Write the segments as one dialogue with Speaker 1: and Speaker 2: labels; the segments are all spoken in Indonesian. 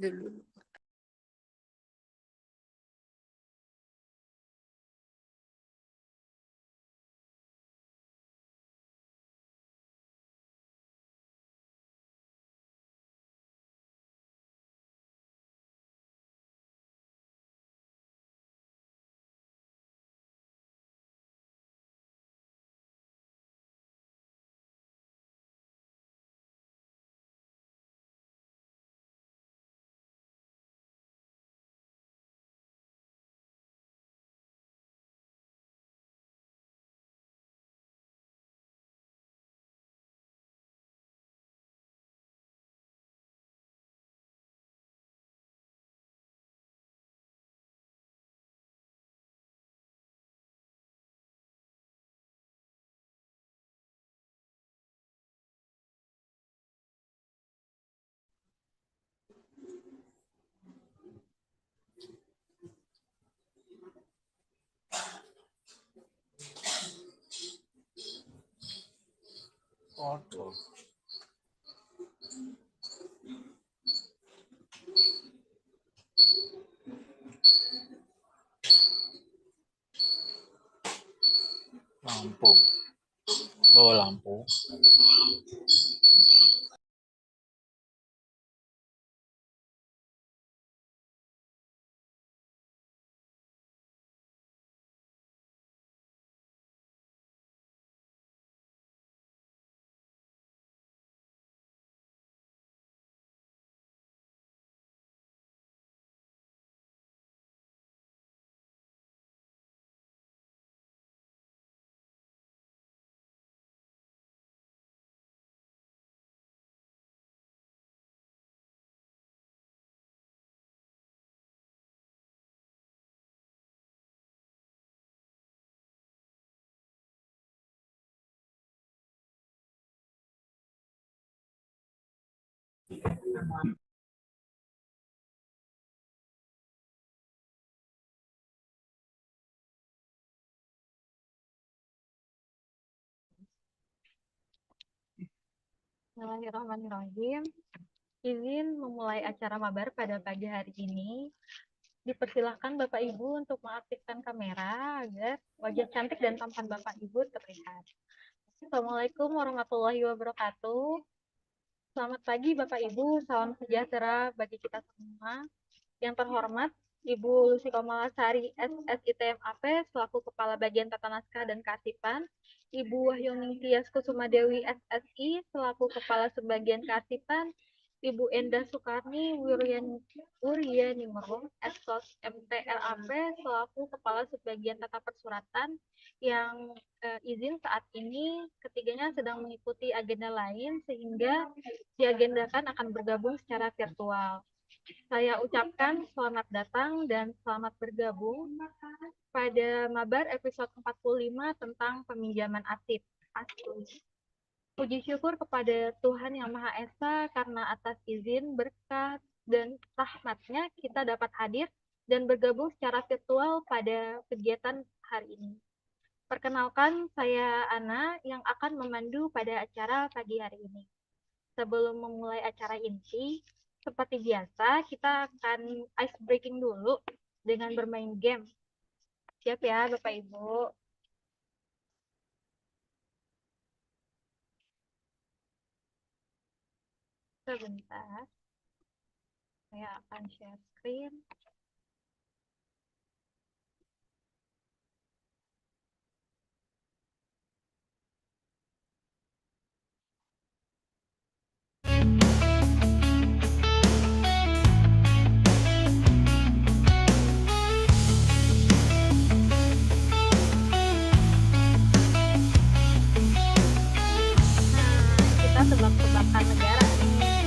Speaker 1: dulu.
Speaker 2: Foto. Lampu. Oh, lampu.
Speaker 3: Bismillahirrahmanirrahim. Izin memulai acara mabar pada pagi hari ini. Dipersilahkan Bapak Ibu untuk mengaktifkan kamera agar wajah cantik dan tampan Bapak Ibu terlihat. Assalamualaikum warahmatullahi wabarakatuh. Selamat pagi Bapak Ibu, salam sejahtera bagi kita semua. Yang terhormat Ibu Lucy Komalasari SSITMAP selaku Kepala Bagian Tata Naskah dan Kearsipan, Ibu Wahyuning Tias Kusumadewi SSI selaku Kepala Subbagian Kearsipan, Ibu Enda Sukarni Wuryaningrum Eksos MTLAP selaku Kepala Subbagian Tata Persuratan yang izin saat ini ketiganya sedang mengikuti agenda lain sehingga diagendakan akan bergabung secara virtual. Saya ucapkan selamat datang dan selamat bergabung pada Mabar episode 45 tentang peminjaman arsip. Puji syukur kepada Tuhan Yang Maha Esa karena atas izin, berkat, dan rahmatnya kita dapat hadir dan bergabung secara virtual pada kegiatan hari ini. Perkenalkan, saya Ana yang akan memandu pada acara pagi hari ini. Sebelum memulai acara inti, seperti biasa, kita akan ice breaking dulu dengan bermain game. Siap ya, Bapak Ibu? Sebentar. Saya akan share screen. Kita tebak-tebakan negara nih.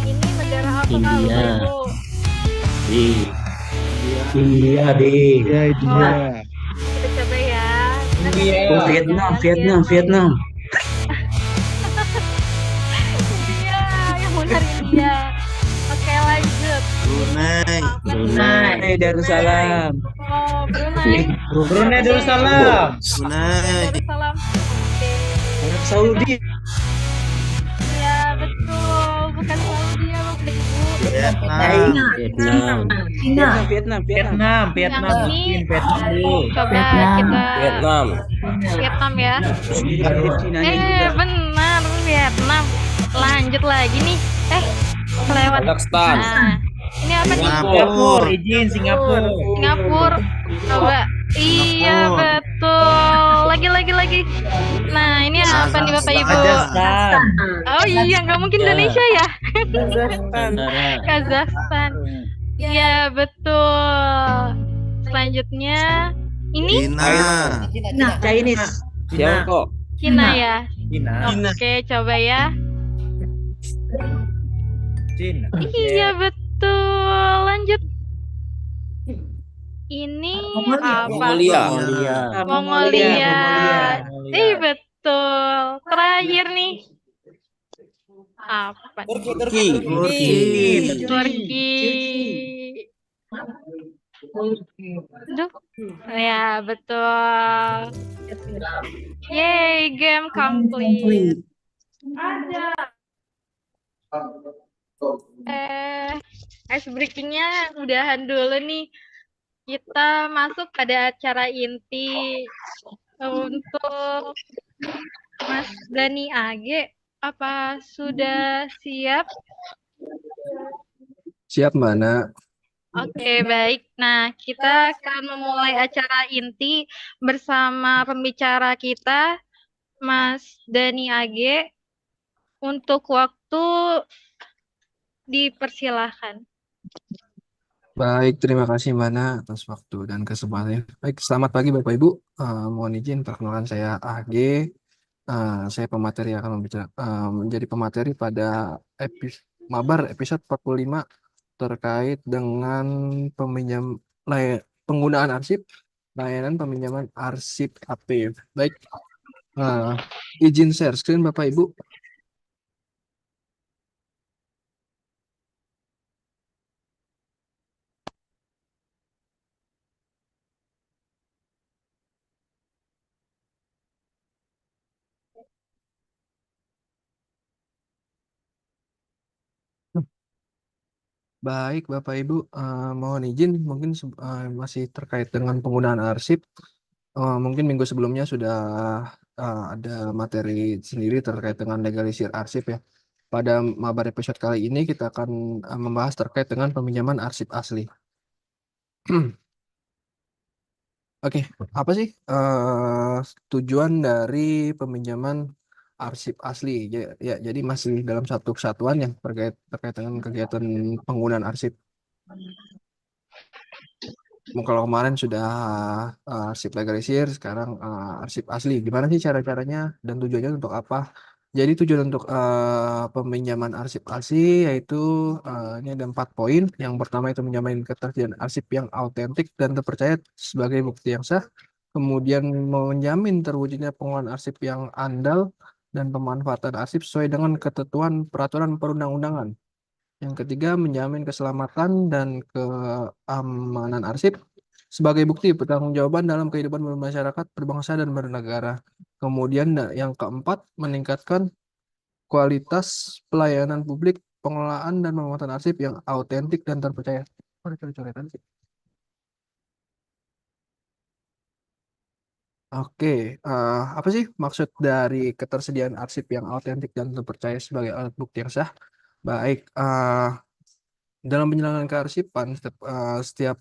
Speaker 3: Ini negara apa Kak,
Speaker 4: India.
Speaker 3: Bapak Ibu?
Speaker 4: India deh.
Speaker 3: Kita coba ya.
Speaker 2: India.
Speaker 4: Oh, Vietnam.
Speaker 3: India, yang benar India. Oke, lanjut.
Speaker 4: Brunei Darussalam.
Speaker 3: Oh, Brunei.
Speaker 2: Brunei Darussalam.
Speaker 3: Darussalam. Oke.
Speaker 4: Arab Saudi.
Speaker 3: Ya, betul. Bukan Saudi ya, Bapak Ibu.
Speaker 2: Vietnam.
Speaker 4: Vietnam. Vietnam.
Speaker 2: Vietnam. Vietnam.
Speaker 3: Yang ini
Speaker 2: Vietnam dulu.
Speaker 3: coba kita
Speaker 1: Vietnam.
Speaker 3: Vietnam ya.
Speaker 4: Cina-nya juga.
Speaker 3: Benar Vietnam. Lanjut lagi nih. Kelewat.
Speaker 1: Kazakhstan.
Speaker 3: Nah, ini apa nih?
Speaker 2: Singapura. Izin Singapura.
Speaker 3: Singapura. Coba. Iya betul. Lagi. Nah ini apa nih Bapak Ibu?
Speaker 2: Kazakhstan.
Speaker 3: Oh iya nggak mungkin Indonesia ya.
Speaker 4: Nusantara.
Speaker 3: Kazakhstan. Iya betul. Selanjutnya ini
Speaker 4: Chinese.
Speaker 1: Tiongkok.
Speaker 3: Cina ya.
Speaker 2: Cina.
Speaker 3: Oke coba ya.
Speaker 2: Cina.
Speaker 3: Iya betul. Lanjut. Ini apa?
Speaker 1: Mongolia.
Speaker 3: Mongolia. Betul. Terakhir nih. Apa?
Speaker 1: Turki.
Speaker 3: Turki. Duh. Ya, betul. Yay, game complete. Ice breakingnya udahan dulu nih. Kita masuk pada acara inti untuk Mas Dani Age. Apa sudah siap?
Speaker 5: Siap, Mbak Nak.
Speaker 3: Oke, baik. Nah, kita akan memulai acara inti bersama pembicara kita, Mas Dani Age. Untuk waktu dipersilahkan.
Speaker 5: Baik, terima kasih Mbak Nak atas waktu dan kesempatannya. Baik, selamat pagi Bapak Ibu. Mohon izin perkenalkan saya AG. Saya pemateri akan menjadi pemateri pada Mabar episode 45 terkait dengan penggunaan arsip, layanan peminjaman arsip HP. Baik, izin share screen Bapak Ibu. Baik, Bapak Ibu, mohon izin mungkin masih terkait dengan penggunaan arsip. Mungkin minggu sebelumnya sudah ada materi sendiri terkait dengan legalisir arsip ya. Pada mabar episode kali ini kita akan membahas terkait dengan peminjaman arsip asli. Oke, apa sih tujuan dari peminjaman arsip asli? Ya, jadi masih dalam satu kesatuan yang terkait dengan kegiatan penggunaan arsip. Kalau kemarin sudah arsip legalisir, sekarang arsip asli. Gimana sih cara-caranya dan tujuannya untuk apa? Jadi tujuan untuk peminjaman arsip asli yaitu ini ada 4 poin. Yang pertama itu menjamin ketersediaan arsip yang autentik dan terpercaya sebagai bukti yang sah. Kemudian menjamin terwujudnya pengolahan arsip yang andal dan pemanfaatan arsip sesuai dengan ketentuan peraturan perundang-undangan. Yang ketiga, menjamin keselamatan dan keamanan arsip sebagai bukti pertanggungjawaban dalam kehidupan bermasyarakat, berbangsa, dan bernegara. Kemudian yang keempat, meningkatkan kualitas pelayanan publik, pengelolaan dan pemanfaatan arsip yang autentik dan terpercaya. Oke, apa sih maksud dari ketersediaan arsip yang autentik dan terpercaya sebagai alat bukti yang sah? Baik, dalam penyelenggaraan kearsipan, setiap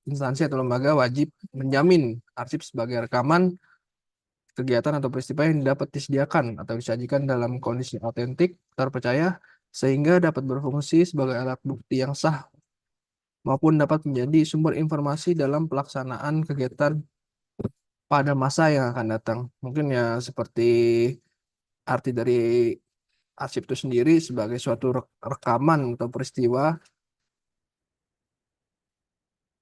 Speaker 5: instansi atau lembaga wajib menjamin arsip sebagai rekaman kegiatan atau peristiwa yang dapat disediakan atau disajikan dalam kondisi autentik, terpercaya, sehingga dapat berfungsi sebagai alat bukti yang sah maupun dapat menjadi sumber informasi dalam pelaksanaan kegiatan pada masa yang akan datang. Mungkin ya seperti arti dari arsip itu sendiri sebagai suatu rekaman atau peristiwa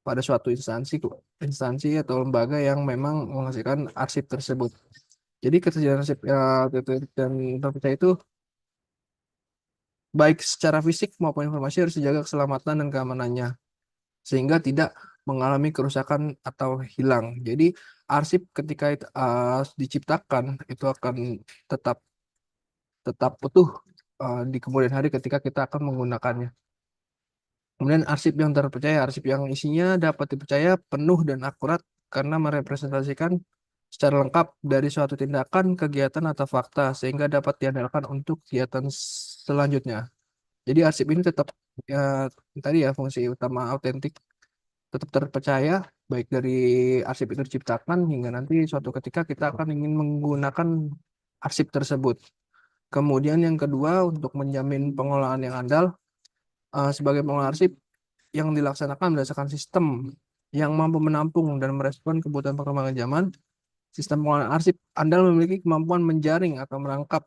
Speaker 5: pada suatu instansi atau lembaga yang memang menghasilkan arsip tersebut. Jadi ketersediaan arsip dan terpercaya itu baik secara fisik maupun informasi harus dijaga keselamatan dan keamanannya sehingga tidak mengalami kerusakan atau hilang. Jadi arsip ketika diciptakan itu akan tetap utuh di kemudian hari ketika kita akan menggunakannya. Kemudian arsip yang terpercaya, arsip yang isinya dapat dipercaya penuh dan akurat karena merepresentasikan secara lengkap dari suatu tindakan, kegiatan, atau fakta sehingga dapat diandalkan untuk kegiatan selanjutnya. Jadi arsip ini tetap ya, tadi ya fungsi utama autentik, tetap terpercaya baik dari arsip itu diciptakan hingga nanti suatu ketika kita akan ingin menggunakan arsip tersebut. Kemudian yang kedua untuk menjamin pengolahan yang andal, sebagai pengelola arsip yang dilaksanakan berdasarkan sistem yang mampu menampung dan merespon kebutuhan perkembangan zaman. Sistem pengolahan arsip andal memiliki kemampuan menjaring atau merangkap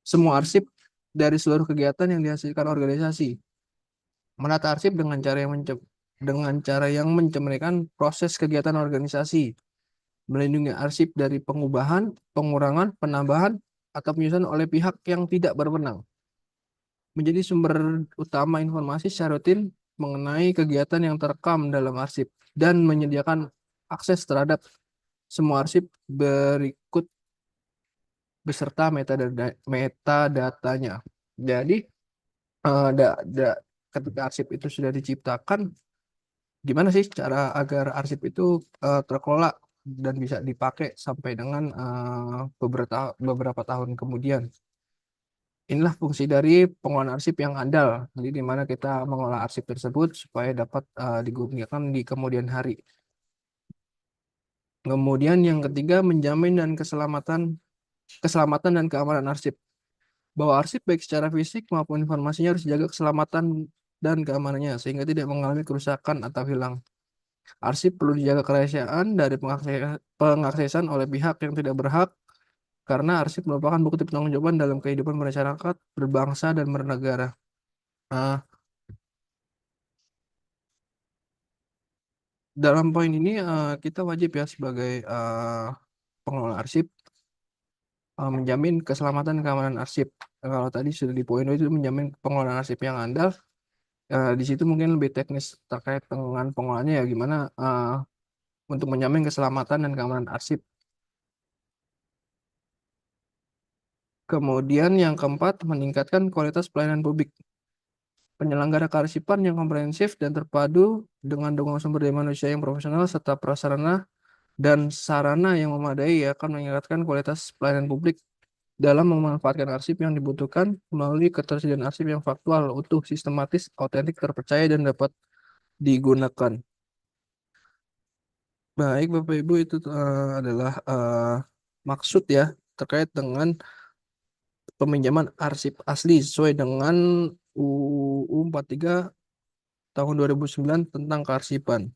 Speaker 5: semua arsip dari seluruh kegiatan yang dihasilkan organisasi. Menata arsip dengan cara yang mencemarikan proses kegiatan organisasi, melindungi arsip dari pengubahan, pengurangan, penambahan, atau penyusunan oleh pihak yang tidak berwenang. Menjadi sumber utama informasi secara rutin mengenai kegiatan yang terekam dalam arsip dan menyediakan akses terhadap semua arsip berikut beserta metadatanya. Jadi eh, da- da- ketika arsip itu sudah diciptakan, gimana sih cara agar arsip itu terkelola dan bisa dipakai sampai dengan beberapa tahun kemudian. Inilah fungsi dari pengolahan arsip yang andal. Jadi di mana kita mengolah arsip tersebut supaya dapat digunakan di kemudian hari. Kemudian yang ketiga, menjamin dan keselamatan dan keamanan arsip. Bahwa arsip baik secara fisik maupun informasinya harus dijaga keselamatan dan keamanannya sehingga tidak mengalami kerusakan atau hilang. Arsip perlu dijaga kerahasiaan dari pengaksesan oleh pihak yang tidak berhak karena arsip merupakan bukti pertanggungjawaban dalam kehidupan masyarakat, berbangsa, dan bernegara. Nah, dalam poin ini kita wajib ya sebagai pengelola arsip menjamin keselamatan dan keamanan arsip. Kalau tadi sudah di poin itu menjamin pengelolaan arsip yang andal, di situ mungkin lebih teknis terkait dengan pengolahannya ya gimana untuk menjamin keselamatan dan keamanan arsip. Kemudian yang keempat, meningkatkan kualitas pelayanan publik. Penyelenggara kearsipan yang komprehensif dan terpadu dengan dukungan sumber daya manusia yang profesional serta prasarana dan sarana yang memadai akan meningkatkan kualitas pelayanan publik dalam memanfaatkan arsip yang dibutuhkan melalui ketersediaan arsip yang faktual, utuh, sistematis, autentik, terpercaya, dan dapat digunakan. Baik, Bapak Ibu, itu adalah maksud ya terkait dengan peminjaman arsip asli sesuai dengan UU 43 tahun 2009 tentang kearsipan.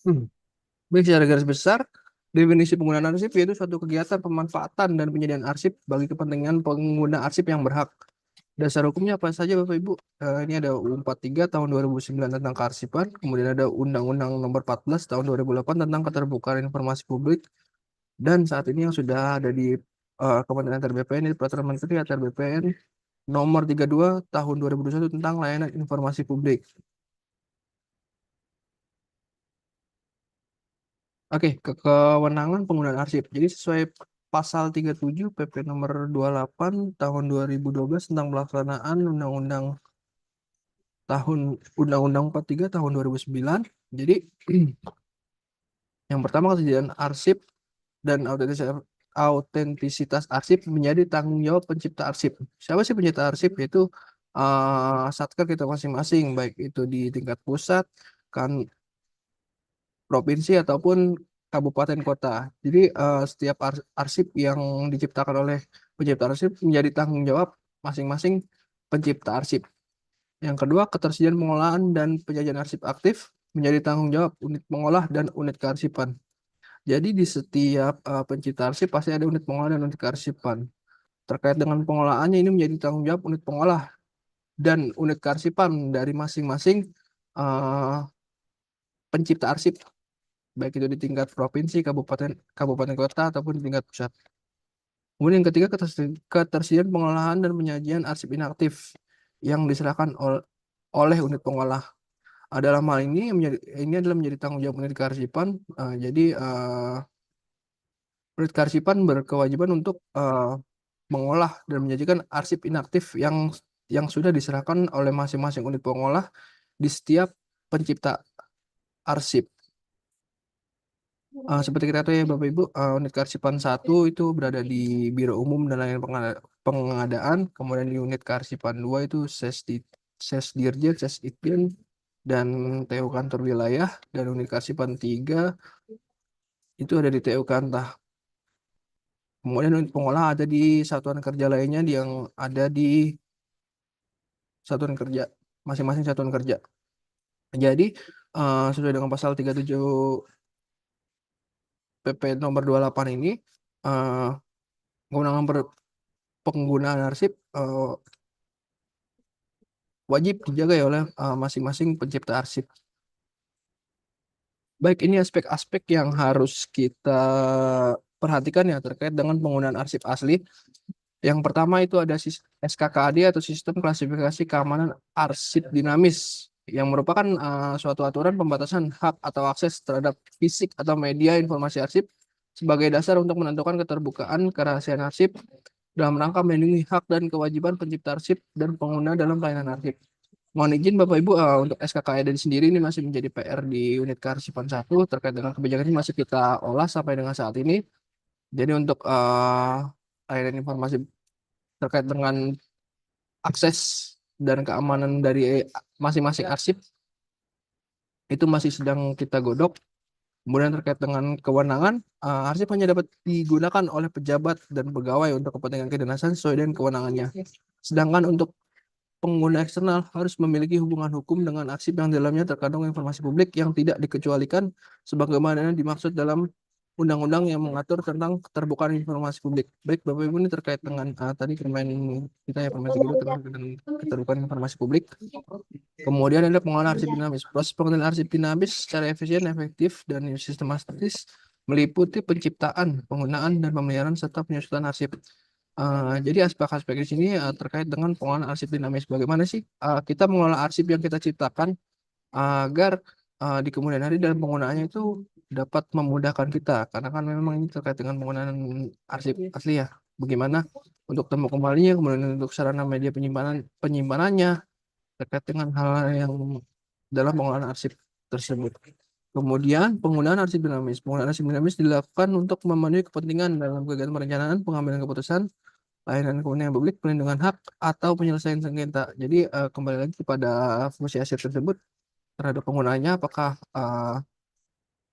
Speaker 5: Hmm. Baik, secara garis besar, definisi penggunaan arsip yaitu suatu kegiatan pemanfaatan dan penyediaan arsip bagi kepentingan pengguna arsip yang berhak. Dasar hukumnya apa saja Bapak Ibu? Ini ada UU 43 tahun 2009 tentang kearsipan, kemudian ada Undang-Undang Nomor 14 tahun 2008 tentang keterbukaan informasi publik, dan saat ini yang sudah ada di Kementerian ATR BPN, ini Peraturan Menteri ATR BPN Nomor 32 tahun 2021 tentang layanan informasi publik. Oke, kewenangan penggunaan arsip. Jadi sesuai pasal 37 PP nomor 28 tahun 2012 tentang pelaksanaan Undang-Undang 43 tahun 2009. Jadi yang pertama ketersediaan arsip dan autentisitas arsip menjadi tanggung jawab pencipta arsip. Siapa sih pencipta arsip? Yaitu satker kita masing-masing, baik itu di tingkat pusat, kan provinsi ataupun kabupaten kota. Jadi setiap arsip yang diciptakan oleh pencipta arsip menjadi tanggung jawab masing-masing pencipta arsip. Yang kedua, ketersediaan pengolahan dan penyajian arsip aktif menjadi tanggung jawab unit pengolah dan unit kearsipan. Jadi di setiap pencipta arsip pasti ada unit pengolah dan unit kearsipan. Terkait dengan pengolahannya ini menjadi tanggung jawab unit pengolah dan unit kearsipan dari masing-masing pencipta arsip, baik itu di tingkat provinsi, kabupaten kota ataupun di tingkat pusat. Kemudian yang ketiga, ketersediaan pengolahan dan penyajian arsip inaktif yang diserahkan oleh unit pengolah. Dalam hal ini ini adalah menjadi tanggung jawab unit kearsipan. Jadi unit kearsipan berkewajiban untuk mengolah dan menyajikan arsip inaktif yang sudah diserahkan oleh masing-masing unit pengolah di setiap pencipta arsip. Seperti kita tahu ya Bapak Ibu, unit kearsipan 1 itu berada di Biro Umum dan Layanan Pengadaan, kemudian di unit kearsipan 2 itu Sesdirjen, Sesidin, dan TU Kantor Wilayah, dan unit kearsipan 3 itu ada di TU Kantah. Kemudian unit pengolah ada di satuan kerja lainnya yang ada di satuan kerja, masing-masing satuan kerja. Jadi, sesuai dengan pasal 37 PP nomor 28 ini, kewenangan penggunaan arsip wajib dijaga ya oleh masing-masing pencipta arsip. Baik, ini aspek-aspek yang harus kita perhatikan ya terkait dengan penggunaan arsip asli. Yang pertama itu ada SKKAD atau Sistem Klasifikasi Keamanan Arsip Dinamis, yang merupakan suatu aturan pembatasan hak atau akses terhadap fisik atau media informasi arsip sebagai dasar untuk menentukan keterbukaan kerahasiaan arsip dalam rangka melindungi hak dan kewajiban pencipta arsip dan pengguna dalam pelayanan arsip. Mohon izin Bapak Ibu, untuk SKKAD sendiri ini masih menjadi PR di unit kearsipan 1 terkait dengan kebijakan ini masih kita olah sampai dengan saat ini. Jadi untuk layanan informasi terkait dengan akses dan keamanan dari masing-masing arsip itu masih sedang kita godok. Kemudian terkait dengan kewenangan, arsip hanya dapat digunakan oleh pejabat dan pegawai untuk kepentingan kedinasan sesuai dengan kewenangannya. Sedangkan untuk pengguna eksternal harus memiliki hubungan hukum dengan arsip yang dalamnya terkandung informasi publik yang tidak dikecualikan sebagaimana dimaksud dalam undang-undang yang mengatur tentang keterbukaan informasi publik. Baik Bapak Ibu, ini terkait dengan tadi Permen kita ya, Permen 30 tentang keterbukaan informasi publik. Kemudian ada pengolahan arsip dinamis. Proses pengolahan arsip dinamis secara efisien, efektif, dan sistematis meliputi penciptaan, penggunaan, dan pemeliharaan serta penyusunan arsip. Jadi aspek-aspek di sini terkait dengan pengolahan arsip dinamis. Bagaimana sih kita mengolah arsip yang kita ciptakan agar di kemudian hari dalam penggunaannya itu dapat memudahkan kita, karena kan memang ini terkait dengan penggunaan arsip asli ya. Bagaimana untuk temu kembalinya, kemudian untuk sarana media penyimpanannya terkait dengan hal yang dalam pengolahan arsip tersebut. Kemudian penggunaan arsip dinamis. Penggunaan arsip dinamis dilakukan untuk memenuhi kepentingan dalam kegiatan perencanaan, pengambilan keputusan, layanan kepentingan publik, pelindungan hak, atau penyelesaian sengketa. Jadi kembali lagi kepada fungsi arsip tersebut terhadap penggunaannya, apakah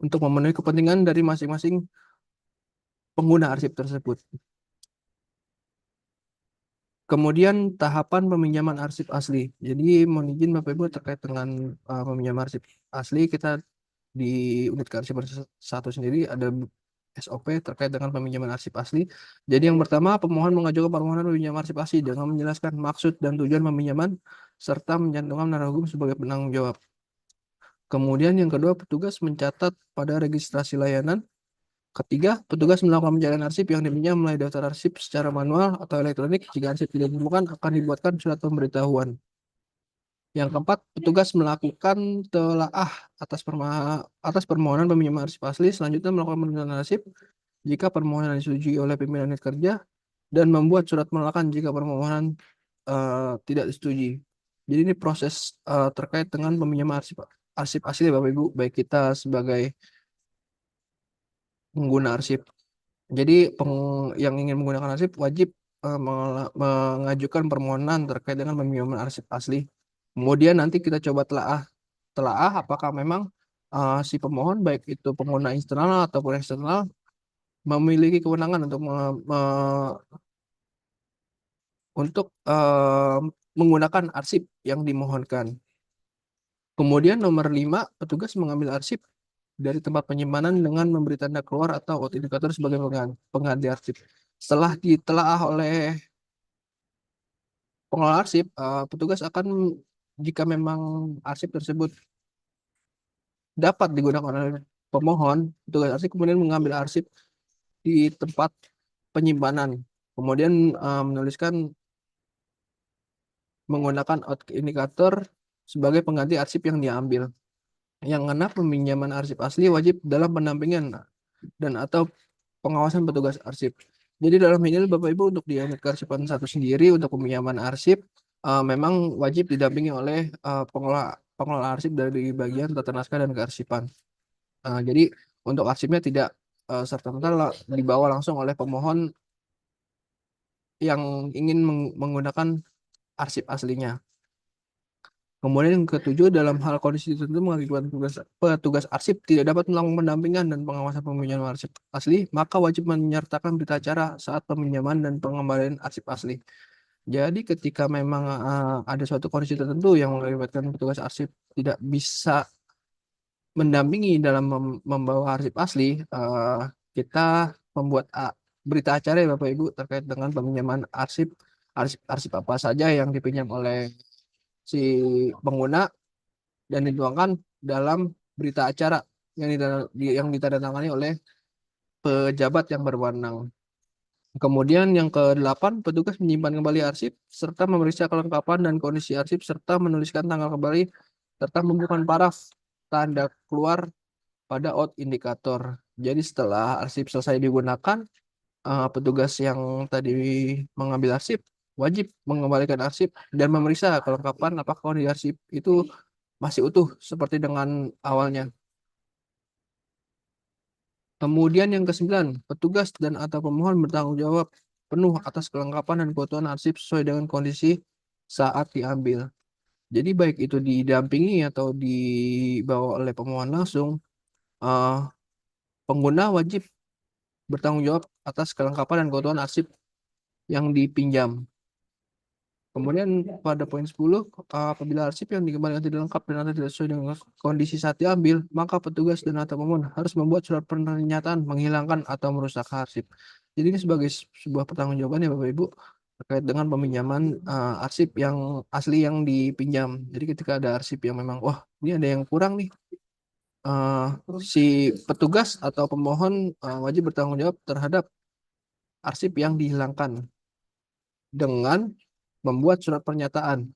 Speaker 5: untuk memenuhi kepentingan dari masing-masing pengguna arsip tersebut. Kemudian tahapan peminjaman arsip asli. Jadi mohon izin Bapak Ibu terkait dengan peminjaman arsip asli, kita di unit kearsipan 1 sendiri ada SOP terkait dengan peminjaman arsip asli. Jadi yang pertama, pemohon mengajukan permohonan peminjaman arsip asli dengan menjelaskan maksud dan tujuan peminjaman serta mencantumkan penasihat hukum sebagai penanggung jawab. Kemudian yang kedua, petugas mencatat pada registrasi layanan. Ketiga, petugas melakukan pencarian arsip yang dipinjam melalui daftar arsip secara manual atau elektronik. Jika arsip tidak ditemukan, akan dibuatkan surat pemberitahuan. Yang keempat, petugas melakukan telaah atas permohonan peminjaman arsip asli. Selanjutnya melakukan penelitian arsip jika permohonan disetujui oleh pimpinan unit kerja dan membuat surat penolakan jika permohonan tidak disetujui. Jadi ini proses terkait dengan peminjaman arsip asli Bapak Ibu, baik kita sebagai pengguna arsip. Jadi yang ingin menggunakan arsip wajib mengajukan permohonan terkait dengan peminjaman arsip asli. Kemudian nanti kita coba telaah apakah memang si pemohon baik itu pengguna internal ataupun eksternal memiliki kewenangan untuk menggunakan arsip yang dimohonkan. Kemudian nomor 5, petugas mengambil arsip dari tempat penyimpanan dengan memberi tanda keluar atau autentikator sebagai pengganti arsip. Setelah ditelaah oleh pengelola arsip, petugas akan, jika memang arsip tersebut dapat digunakan oleh pemohon, petugas arsip kemudian mengambil arsip di tempat penyimpanan. Kemudian menuliskan menggunakan autentikator sebagai pengganti arsip yang diambil. Yang keenam, peminjaman arsip asli wajib dalam pendampingan dan atau pengawasan petugas arsip. Jadi dalam ini Bapak Ibu untuk di unit kearsipan satu sendiri untuk peminjaman arsip memang wajib didampingi oleh pengelola arsip dari bagian tata naskah dan kearsipan. Jadi untuk arsipnya tidak serta-merta dibawa langsung oleh pemohon yang ingin menggunakan arsip aslinya. Kemudian yang ketujuh, dalam hal kondisi tertentu mengakibatkan petugas arsip tidak dapat melakukan pendampingan dan pengawasan peminjaman arsip asli, maka wajib menyertakan berita acara saat peminjaman dan pengembalian arsip asli. Jadi ketika memang ada suatu kondisi tertentu yang mengakibatkan petugas arsip tidak bisa mendampingi dalam membawa arsip asli, kita membuat berita acara ya Bapak Ibu terkait dengan peminjaman arsip apa saja yang dipinjam oleh si pengguna dan dituangkan dalam berita acara yang ditandatangani oleh pejabat yang berwenang. Kemudian yang ke-8, petugas menyimpan kembali arsip serta memeriksa kelengkapan dan kondisi arsip serta menuliskan tanggal kembali serta membubuhkan paraf tanda keluar pada out indikator. Jadi setelah arsip selesai digunakan, petugas yang tadi mengambil arsip wajib mengembalikan arsip dan memeriksa kelengkapan apakah kondisi arsip itu masih utuh seperti dengan awalnya. Kemudian yang ke-9, petugas dan atau pemohon bertanggung jawab penuh atas kelengkapan dan keutuhan arsip sesuai dengan kondisi saat diambil. Jadi baik itu didampingi atau dibawa oleh pemohon langsung, pengguna wajib bertanggung jawab atas kelengkapan dan keutuhan arsip yang dipinjam. Kemudian pada poin 10, apabila arsip yang dikembalikan tidak lengkap dan atau tidak sesuai dengan kondisi saat diambil, maka petugas dan atau pemohon harus membuat surat pernyataan menghilangkan atau merusak arsip. Jadi ini sebagai sebuah pertanggungjawaban ya Bapak Ibu terkait dengan peminjaman arsip yang asli yang dipinjam. Jadi ketika ada arsip yang memang, wah ini ada yang kurang nih, si petugas atau pemohon wajib bertanggung jawab terhadap arsip yang dihilangkan dengan membuat surat pernyataan.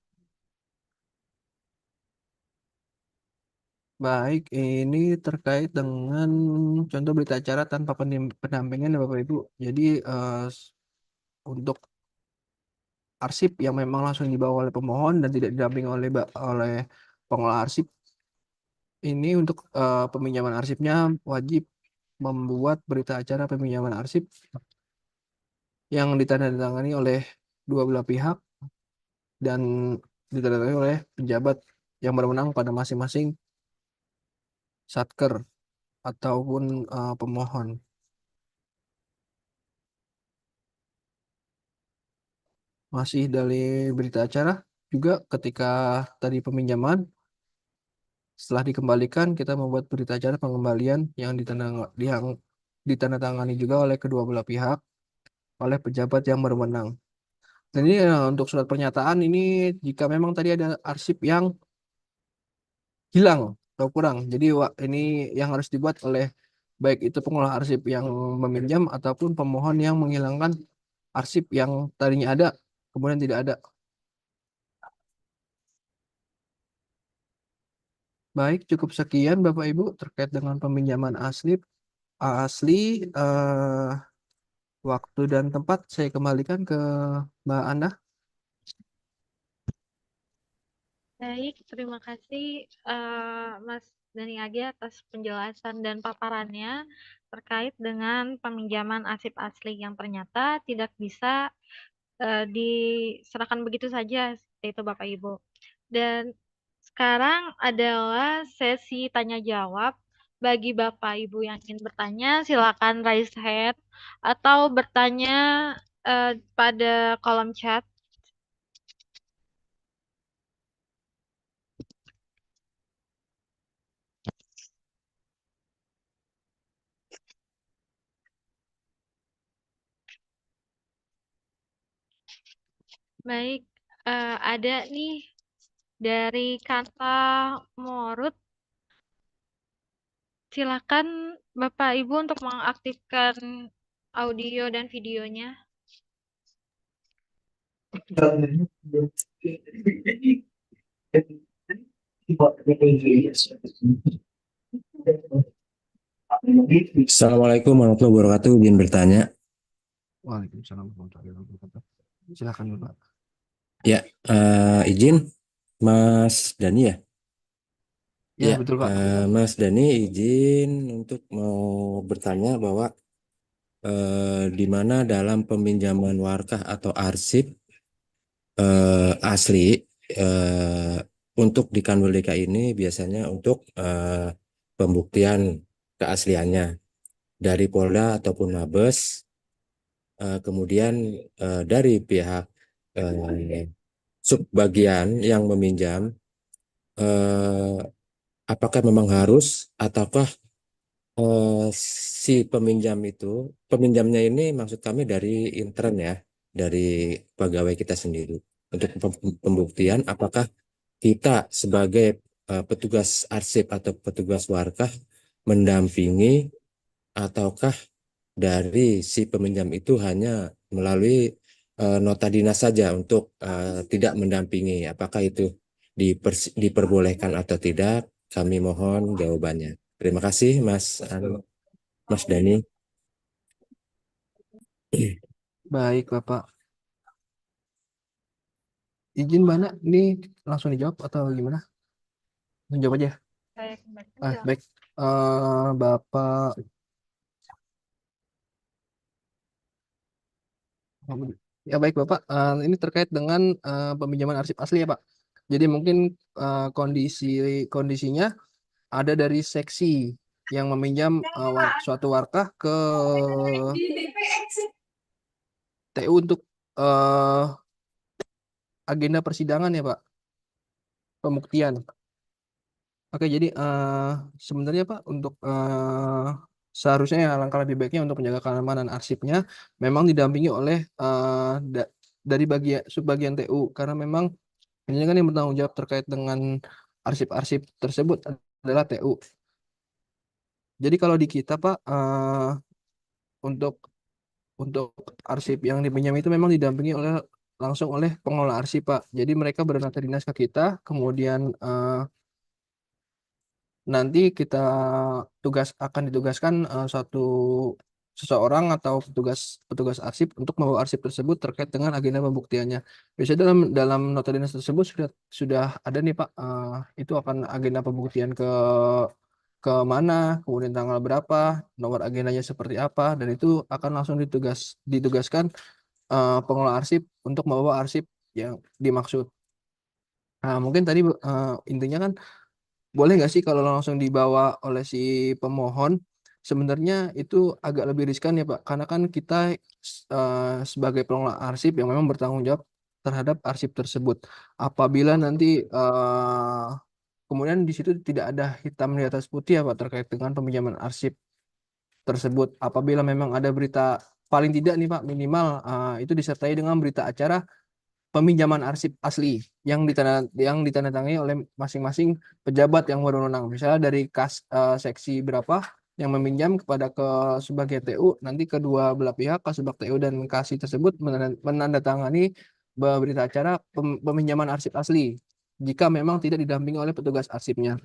Speaker 5: Baik, ini terkait dengan contoh berita acara tanpa pendampingan ya Bapak Ibu. Jadi untuk arsip yang memang langsung dibawa oleh pemohon dan tidak didampingi oleh pengelola arsip, ini untuk peminjaman arsipnya wajib membuat berita acara peminjaman arsip yang ditandatangani oleh dua belah pihak dan ditandatangani oleh pejabat yang berwenang pada masing-masing satker ataupun pemohon. Masih dari berita acara juga ketika tadi peminjaman setelah dikembalikan kita membuat berita acara pengembalian yang ditandatangani juga oleh kedua belah pihak oleh pejabat yang berwenang. Dan ini untuk surat pernyataan ini jika memang tadi ada arsip yang hilang atau kurang. Jadi ini yang harus dibuat oleh baik itu pengelola arsip yang meminjam ataupun pemohon yang menghilangkan arsip yang tadinya ada kemudian tidak ada. Baik, cukup sekian Bapak Ibu terkait dengan peminjaman asli waktu dan tempat saya kembalikan ke Mbak Anda.
Speaker 3: Baik, terima kasih Mas Dani Agi atas penjelasan dan paparannya terkait dengan peminjaman arsip asli yang ternyata tidak bisa diserahkan begitu saja, seperti itu Bapak Ibu. Dan sekarang adalah sesi tanya jawab. Bagi Bapak Ibu yang ingin bertanya, silakan raise hand atau bertanya pada kolom chat. Baik, ada nih dari kata Morut. Silakan Bapak Ibu untuk mengaktifkan audio dan videonya.
Speaker 1: Assalamualaikum warahmatullahi wabarakatuh. Izin bertanya.
Speaker 5: Waalaikumsalam warahmatullahi wabarakatuh. Silakan Bapak.
Speaker 1: Ya, izin Mas Dani ya.
Speaker 5: Ya,
Speaker 1: Ya,
Speaker 5: betul Pak.
Speaker 1: Mas Dani izin untuk mau bertanya bahwa di mana dalam peminjaman warkah atau arsip asli untuk di Kanwil DKI ini biasanya untuk pembuktian keasliannya dari Polda ataupun Mabes, kemudian dari pihak subbagian yang meminjam, eh, apakah memang harus ataukah si peminjamnya ini maksud kami dari intern ya, dari pegawai kita sendiri. Untuk pembuktian apakah kita sebagai petugas arsip atau petugas warkah mendampingi ataukah dari si peminjam itu hanya melalui nota dinas saja untuk tidak mendampingi. Apakah itu diperbolehkan atau tidak? Kami mohon jawabannya. Terima kasih, Mas Dani.
Speaker 5: Baik Bapak. Izin Mbak, ini langsung dijawab atau gimana? Langsung jawab aja.
Speaker 3: Saya kembali aja.
Speaker 5: Baik. Bapak. Ya baik Bapak, ini terkait dengan peminjaman arsip asli ya Pak. Jadi mungkin kondisinya ada dari seksi yang meminjam suatu warkah ke TU untuk agenda persidangan ya Pak, pembuktian. Oke, jadi sebenarnya Pak untuk seharusnya ya langkah lebih baiknya untuk menjaga keamanan arsipnya memang didampingi oleh dari subbagian TU karena memang ini kan yang bertanggung jawab terkait dengan arsip-arsip tersebut adalah TU. Jadi kalau di kita Pak untuk arsip yang dipinjam itu memang didampingi langsung oleh pengelola arsip Pak. Jadi mereka berdata dinas ke kita, kemudian nanti kita akan ditugaskan seseorang atau petugas arsip untuk membawa arsip tersebut terkait dengan agenda pembuktiannya. Biasanya dalam nota dinas tersebut sudah ada nih Pak, itu akan agenda pembuktian ke mana, kemudian tanggal berapa, nomor agendanya seperti apa, dan itu akan langsung ditugaskan pengelola arsip untuk membawa arsip yang dimaksud. Nah, mungkin tadi intinya kan boleh nggak sih kalau langsung dibawa oleh si pemohon? Sebenarnya itu agak lebih riskan ya Pak, karena kan kita sebagai pengelola arsip yang memang bertanggung jawab terhadap arsip tersebut. Apabila nanti kemudian di situ tidak ada hitam di atas putih ya Pak terkait dengan peminjaman arsip tersebut. Apabila memang ada berita paling tidak nih Pak minimal itu disertai dengan berita acara peminjaman arsip asli yang ditandatangani oleh masing-masing pejabat yang berwenang. Misalnya dari seksi berapa yang meminjam kepada ke sebagai TU, nanti kedua belah pihak Kasubag TU dan Kasi tersebut menandatangani berita acara peminjaman arsip asli jika memang tidak didampingi oleh petugas arsipnya.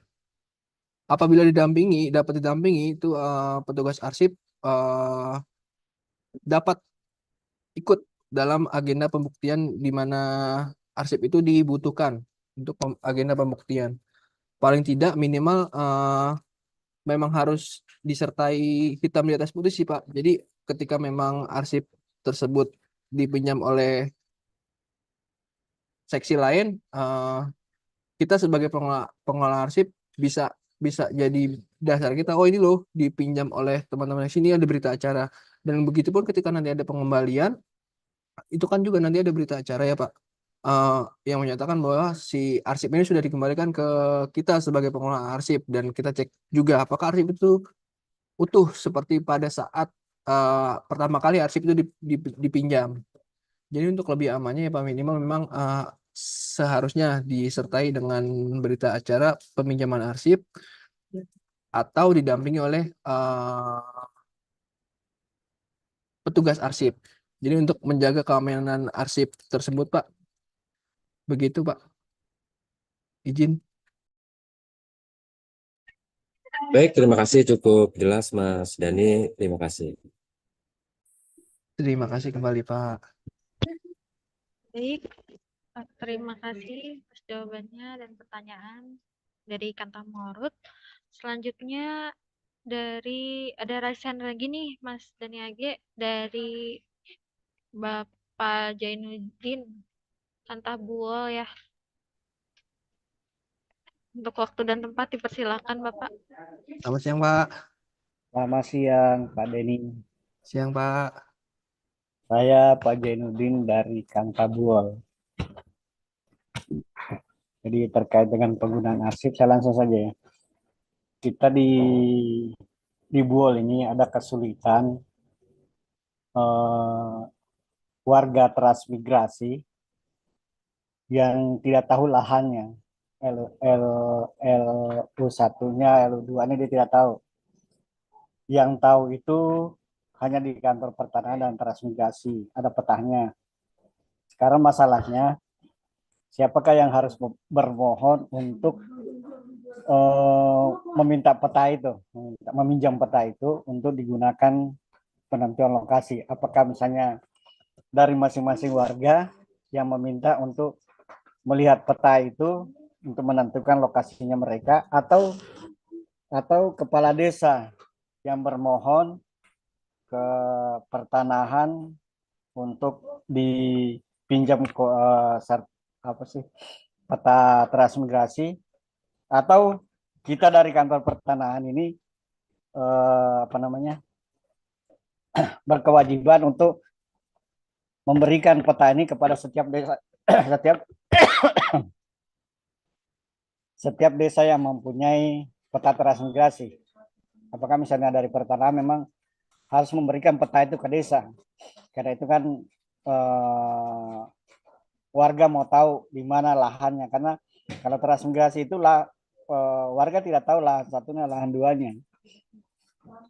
Speaker 5: Apabila dapat didampingi itu petugas arsip dapat ikut dalam agenda pembuktian di mana arsip itu dibutuhkan untuk agenda pembuktian. Paling tidak minimal memang harus disertai hitam di atas putih sih Pak. Jadi ketika memang arsip tersebut dipinjam oleh seksi lain, kita sebagai pengelola arsip bisa bisa jadi dasar kita. Oh ini loh dipinjam oleh teman-teman di sini ada berita acara. Dan begitupun ketika nanti ada pengembalian itu kan juga nanti ada berita acara ya Pak, yang menyatakan bahwa si arsip ini sudah dikembalikan ke kita sebagai pengelola arsip dan kita cek juga apakah arsip itu utuh seperti pada saat pertama kali arsip itu dipinjam. Jadi untuk lebih amannya ya Pak minimal memang seharusnya disertai dengan berita acara peminjaman arsip atau didampingi oleh petugas arsip. Jadi untuk menjaga keamanan arsip tersebut Pak, begitu Pak. Izin.
Speaker 1: Baik, terima kasih, cukup jelas Mas Dani. Terima kasih.
Speaker 5: Terima kasih kembali Pak.
Speaker 3: Baik, terima kasih atas jawabannya dan pertanyaan dari Kantamorut. Selanjutnya ada raisan lagi nih Mas Dani Age dari Bapak Jainuddin Kantabuol ya. Untuk waktu dan tempat dipersilakan Bapak.
Speaker 5: Selamat siang Pak.
Speaker 6: Selamat siang, Pak Denny.
Speaker 5: Siang Pak.
Speaker 6: Saya Pak Jainuddin dari Kantabuol. Jadi terkait dengan penggunaan arsip, saya langsung saja ya. Kita di Buol ini ada kesulitan warga transmigrasi yang tidak tahu lahannya. LU1-nya, LU2-nya dia tidak tahu. Yang tahu itu hanya di kantor pertanahan dan transmigrasi, ada petanya. Sekarang masalahnya, siapakah yang harus bermohon untuk meminta peta itu, meminjam peta itu untuk digunakan penentuan lokasi? Apakah misalnya dari masing-masing warga yang meminta untuk melihat peta itu untuk menentukan lokasinya mereka, atau kepala desa yang bermohon ke pertanahan untuk dipinjam peta transmigrasi, atau kita dari kantor pertanahan ini berkewajiban untuk memberikan peta ini kepada setiap desa setiap desa yang mempunyai peta transmigrasi. Apakah misalnya dari pertanahan memang harus memberikan peta itu ke desa? Karena itu kan warga mau tahu di mana lahannya, karena kalau transmigrasi itu warga tidak tahu lahan satunya, lahan duanya,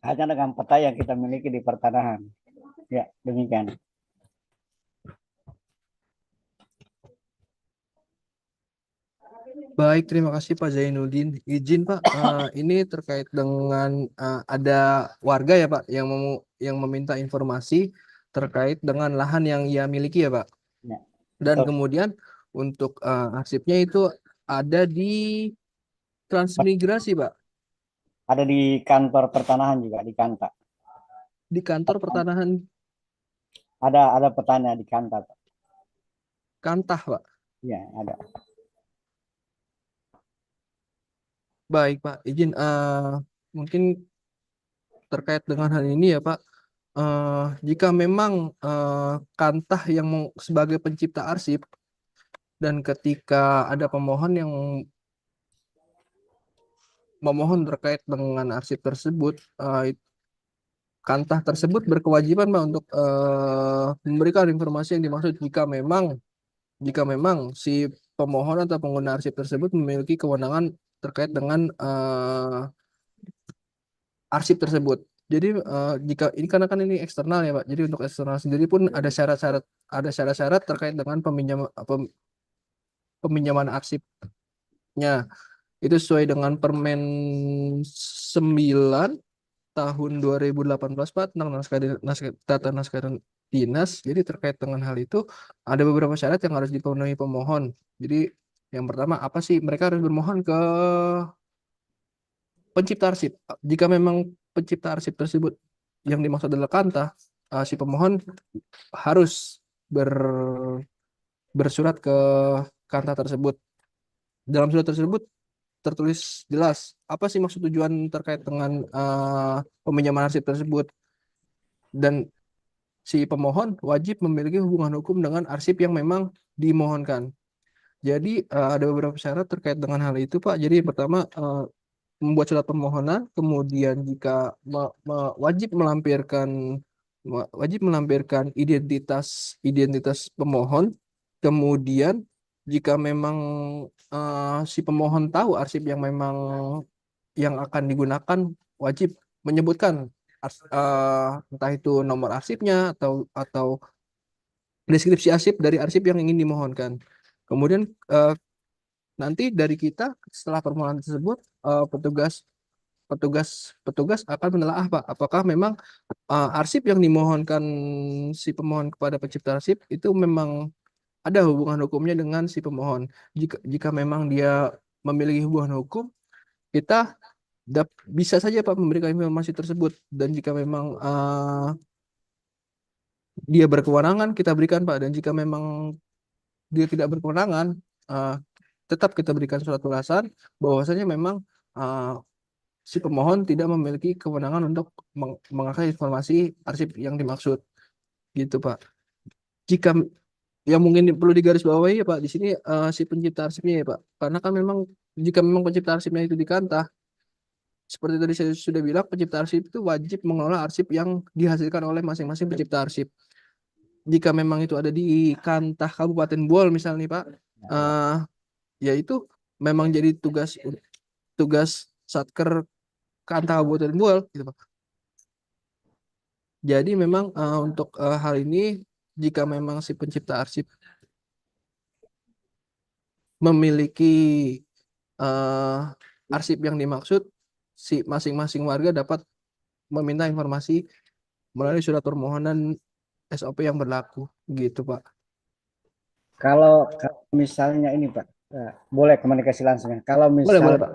Speaker 6: hanya dengan peta yang kita miliki di pertanahan. Ya, demikian.
Speaker 5: Baik, terima kasih Pak Zainuddin. Izin Pak, ini terkait dengan ada warga ya Pak yang meminta informasi terkait dengan lahan yang ia miliki ya Pak.
Speaker 6: Ya,
Speaker 5: Dan
Speaker 6: betul.
Speaker 5: kemudian untuk arsipnya itu ada di transmigrasi Pak.
Speaker 6: Ada di kantor pertanahan juga, di Kanta.
Speaker 5: Di kantor pertanahan
Speaker 6: Ada petanya di Kanta, Pak.
Speaker 5: Kantah Pak.
Speaker 6: Ya, ada.
Speaker 5: Baik Pak, izin mungkin terkait dengan hal ini ya Pak. Jika memang Kantah yang sebagai pencipta arsip, dan ketika ada pemohon yang memohon terkait dengan arsip tersebut, Kantah tersebut berkewajiban Pak untuk memberikan informasi yang dimaksud jika memang si pemohon atau pengguna arsip tersebut memiliki kewenangan terkait dengan arsip tersebut. Jadi jika ini karena kan ini eksternal ya Pak. Jadi untuk eksternal sendiri pun ada syarat-syarat terkait dengan peminjaman arsipnya. Itu sesuai dengan Permen 9 tahun 2018 Pak tentang tata naskah dinas. Jadi terkait dengan hal itu ada beberapa syarat yang harus dipenuhi pemohon. Jadi yang pertama, apa sih, mereka harus bermohon ke pencipta arsip. Jika memang pencipta arsip tersebut yang dimaksud adalah Kantah, si pemohon harus bersurat ke Kantah tersebut. Dalam surat tersebut tertulis jelas apa sih maksud tujuan terkait dengan peminjaman arsip tersebut, dan si pemohon wajib memiliki hubungan hukum dengan arsip yang memang dimohonkan. Jadi ada beberapa syarat terkait dengan hal itu Pak. Jadi pertama, membuat surat permohonan, kemudian jika wajib melampirkan identitas pemohon, kemudian jika memang si pemohon tahu arsip yang memang yang akan digunakan, wajib menyebutkan entah itu nomor arsipnya atau deskripsi arsip dari arsip yang ingin dimohonkan. Kemudian nanti dari kita setelah permohonan tersebut, petugas petugas akan menelaah Pak, apakah memang arsip yang dimohonkan si pemohon kepada pencipta arsip itu memang ada hubungan hukumnya dengan si pemohon. Jika memang dia memiliki hubungan hukum, kita bisa saja Pak memberikan informasi tersebut, dan jika memang dia berkewenangan kita berikan Pak, dan jika memang dia tidak berkewenangan, tetap kita berikan surat ulasan bahwasanya memang si pemohon tidak memiliki kewenangan untuk mengakses informasi arsip yang dimaksud, gitu Pak. Jika yang mungkin perlu digarisbawahi ya Pak, di sini si pencipta arsipnya ya Pak, karena kan memang jika memang pencipta arsipnya itu dikantah, seperti tadi saya sudah bilang, pencipta arsip itu wajib mengelola arsip yang dihasilkan oleh masing-masing pencipta arsip. Jika memang itu ada di kantah Kabupaten Buol misalnya Pak, ya itu memang jadi tugas Satker Kantah Kabupaten Buol gitu Pak. Jadi memang untuk hal ini, jika memang si pencipta arsip memiliki arsip yang dimaksud, si masing-masing warga dapat meminta informasi melalui surat permohonan SOP yang berlaku, gitu Pak.
Speaker 6: Kalau misalnya ini Pak, boleh komunikasi langsung ya. Kalau
Speaker 5: Boleh
Speaker 6: misalnya
Speaker 5: Pak.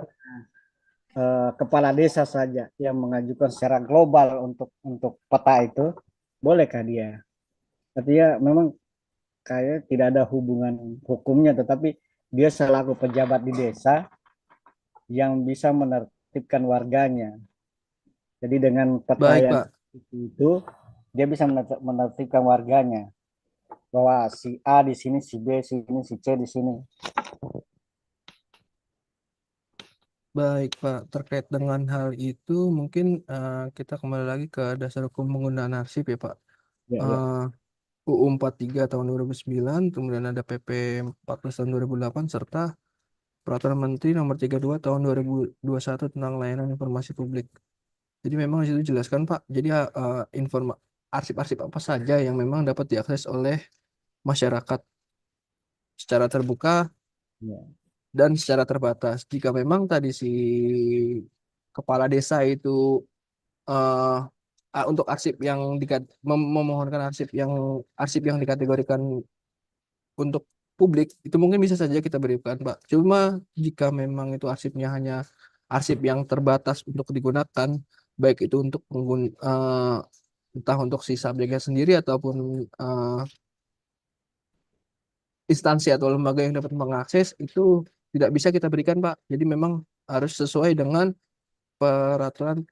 Speaker 6: kepala desa saja yang mengajukan secara global untuk peta itu, bolehkah dia? Artinya memang kayak tidak ada hubungan hukumnya, tetapi dia selaku pejabat di desa yang bisa menertibkan warganya. Jadi dengan peta
Speaker 5: Baik
Speaker 6: yang
Speaker 5: Pak.
Speaker 6: itu dia bisa menertibkan warganya bahwa si A di sini, si B di sini, si C di sini.
Speaker 5: Baik Pak, terkait dengan hal itu mungkin kita kembali lagi ke dasar hukum penggunaan arsip ya Pak.
Speaker 6: Ya, ya.
Speaker 5: UU 43 tahun 2009, kemudian ada PP 14 tahun 2008, serta Peraturan Menteri Nomor 32 tahun 2021 tentang layanan informasi publik. Jadi memang di situ jelaskan Pak. Jadi arsip-arsip apa saja yang memang dapat diakses oleh masyarakat secara terbuka
Speaker 6: Ya.
Speaker 5: dan secara terbatas. Jika memang tadi si kepala desa itu untuk arsip yang memohonkan arsip yang dikategorikan untuk publik, itu mungkin bisa saja kita berikan Pak. Cuma jika memang itu arsipnya hanya arsip yang terbatas untuk digunakan, baik itu untuk entah untuk si subjeknya sendiri ataupun instansi atau lembaga yang dapat mengakses, itu tidak bisa kita berikan Pak. Jadi memang harus sesuai dengan peraturan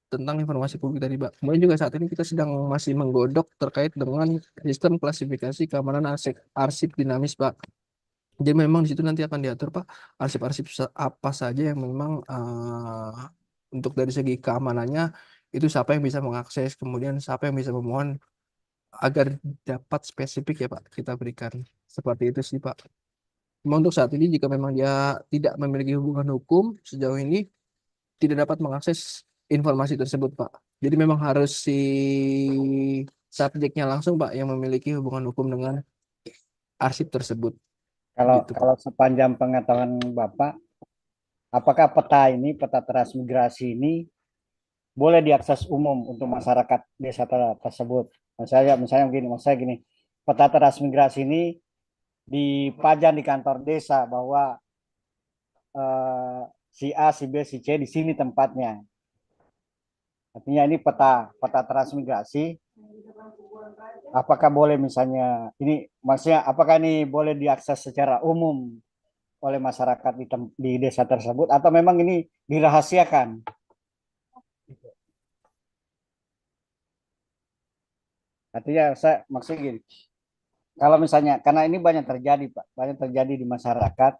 Speaker 5: tentang informasi publik tadi Pak. Kemudian juga saat ini kita sedang masih menggodok terkait dengan sistem klasifikasi keamanan arsip dinamis Pak. Jadi memang di situ nanti akan diatur Pak, arsip-arsip apa saja yang memang untuk dari segi keamanannya itu siapa yang bisa mengakses, kemudian siapa yang bisa memohon, agar dapat spesifik ya Pak kita berikan. Seperti itu sih Pak. Cuma untuk saat ini jika memang dia tidak memiliki hubungan hukum sejauh ini, tidak dapat mengakses informasi tersebut Pak. Jadi memang harus si subjeknya langsung Pak yang memiliki hubungan hukum dengan arsip tersebut.
Speaker 6: Kalau
Speaker 5: Gitu, Pak.
Speaker 6: kalau sepanjang pengetahuan Bapak, apakah peta ini, peta transmigrasi ini boleh diakses umum untuk masyarakat desa tersebut? Misalnya begini, maksud saya gini, peta transmigrasi ini dipajang di kantor desa bahwa si A, si B, si C di sini tempatnya. Artinya ini peta transmigrasi. Apakah boleh misalnya ini, maksudnya apakah ini boleh diakses secara umum oleh masyarakat di desa tersebut, atau memang ini dirahasiakan? Artinya saya maksudnya gini, kalau misalnya, karena ini banyak terjadi Pak, banyak terjadi di masyarakat,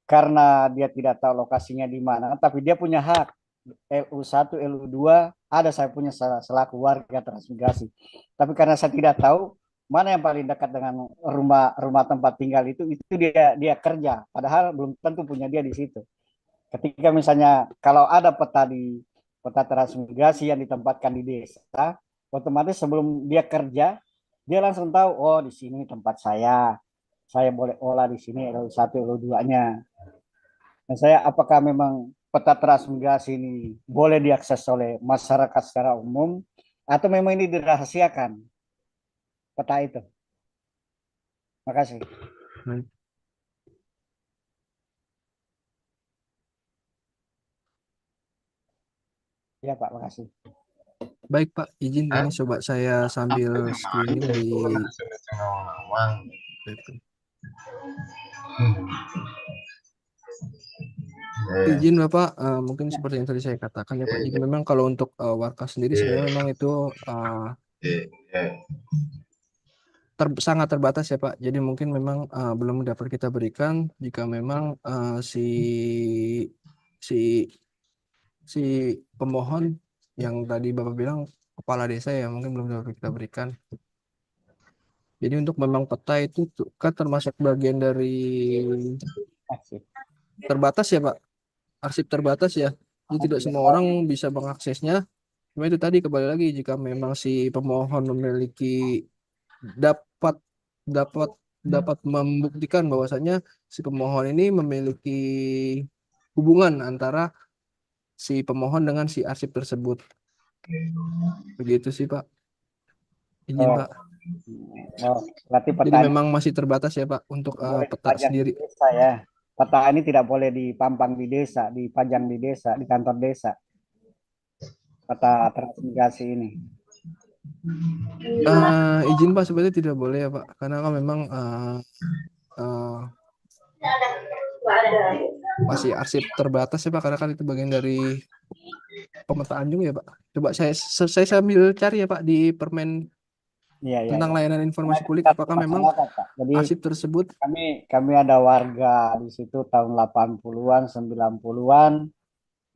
Speaker 6: karena dia tidak tahu lokasinya di mana, tapi dia punya hak LU1, LU2, ada saya punya selaku warga transmigrasi. Tapi karena saya tidak tahu mana yang paling dekat dengan rumah tempat tinggal itu dia kerja, padahal belum tentu punya dia di situ. Ketika misalnya kalau ada peta transmigrasi yang ditempatkan di desa, otomatis sebelum dia kerja, dia langsung tahu, oh di sini tempat saya boleh olah di sini LU1, LU2-nya. Nah, saya apakah memang peta transmigrasi ini boleh diakses oleh masyarakat secara umum atau memang ini dirahasiakan peta itu? Makasih.
Speaker 5: Baik.
Speaker 6: Ya Pak, makasih.
Speaker 5: Baik Pak, izin ini coba saya sambil screening di izin Bapak, mungkin seperti yang tadi saya katakan ya Pak. Jadi memang kalau untuk Warka sendiri sebenarnya memang itu sangat terbatas ya Pak. Jadi mungkin memang belum dapat kita berikan jika memang si si si pemohon yang tadi Bapak bilang kepala desa ya mungkin belum dapat kita berikan. Jadi untuk memang peta itu kan termasuk bagian dari terbatas ya Pak, arsip terbatas ya. Jadi tidak semua orang bisa mengaksesnya. Cuma itu tadi kembali lagi jika memang si pemohon memiliki dapat dapat dapat membuktikan bahwasanya si pemohon ini memiliki hubungan antara si pemohon dengan si arsip tersebut. Begitu sih Pak. Izin
Speaker 6: Oh,
Speaker 5: Pak.
Speaker 6: berarti
Speaker 5: Jadi
Speaker 6: peta
Speaker 5: memang masih terbatas ya Pak untuk
Speaker 6: boleh
Speaker 5: peta
Speaker 6: dipajang
Speaker 5: sendiri.
Speaker 6: di desa ya. Peta ini tidak boleh dipampang di desa, dipajang di desa, di kantor desa. Peta transmigrasi ini.
Speaker 5: Izin Pak sebenarnya tidak boleh ya Pak, karena kan memang masih arsip terbatas ya Pak, karena kan itu bagian dari pemetaan juga ya Pak. Coba saya sambil cari ya Pak di Permen
Speaker 6: Iya, iya,
Speaker 5: tentang
Speaker 6: iya.
Speaker 5: layanan informasi publik,
Speaker 6: Kita
Speaker 5: apakah memang
Speaker 6: masyarakat, Pak. Jadi
Speaker 5: arsip tersebut
Speaker 6: kami ada warga di situ tahun 80-an, 90-an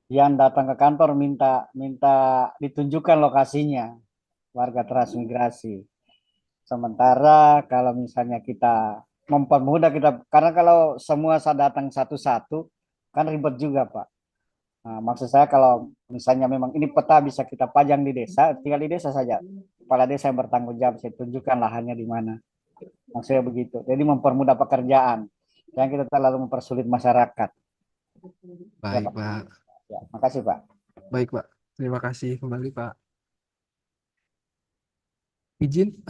Speaker 6: yang datang ke kantor minta minta ditunjukkan lokasinya warga transmigrasi. Sementara kalau misalnya kita mempermudah kita, karena kalau semua saya datang satu-satu kan ribet juga Pak. Nah, maksud saya kalau misalnya memang ini peta bisa kita pajang di desa, tinggal di desa saja. Kepala desa yang bertanggung jawab, saya tunjukkan lahannya di mana. Maksudnya begitu. Jadi mempermudah pekerjaan. Yang kita terlalu mempersulit masyarakat. Ya,
Speaker 5: baik
Speaker 6: Pak.
Speaker 5: Pak.
Speaker 6: Ya, makasih Pak.
Speaker 5: Baik Pak. Terima kasih kembali Pak. Izin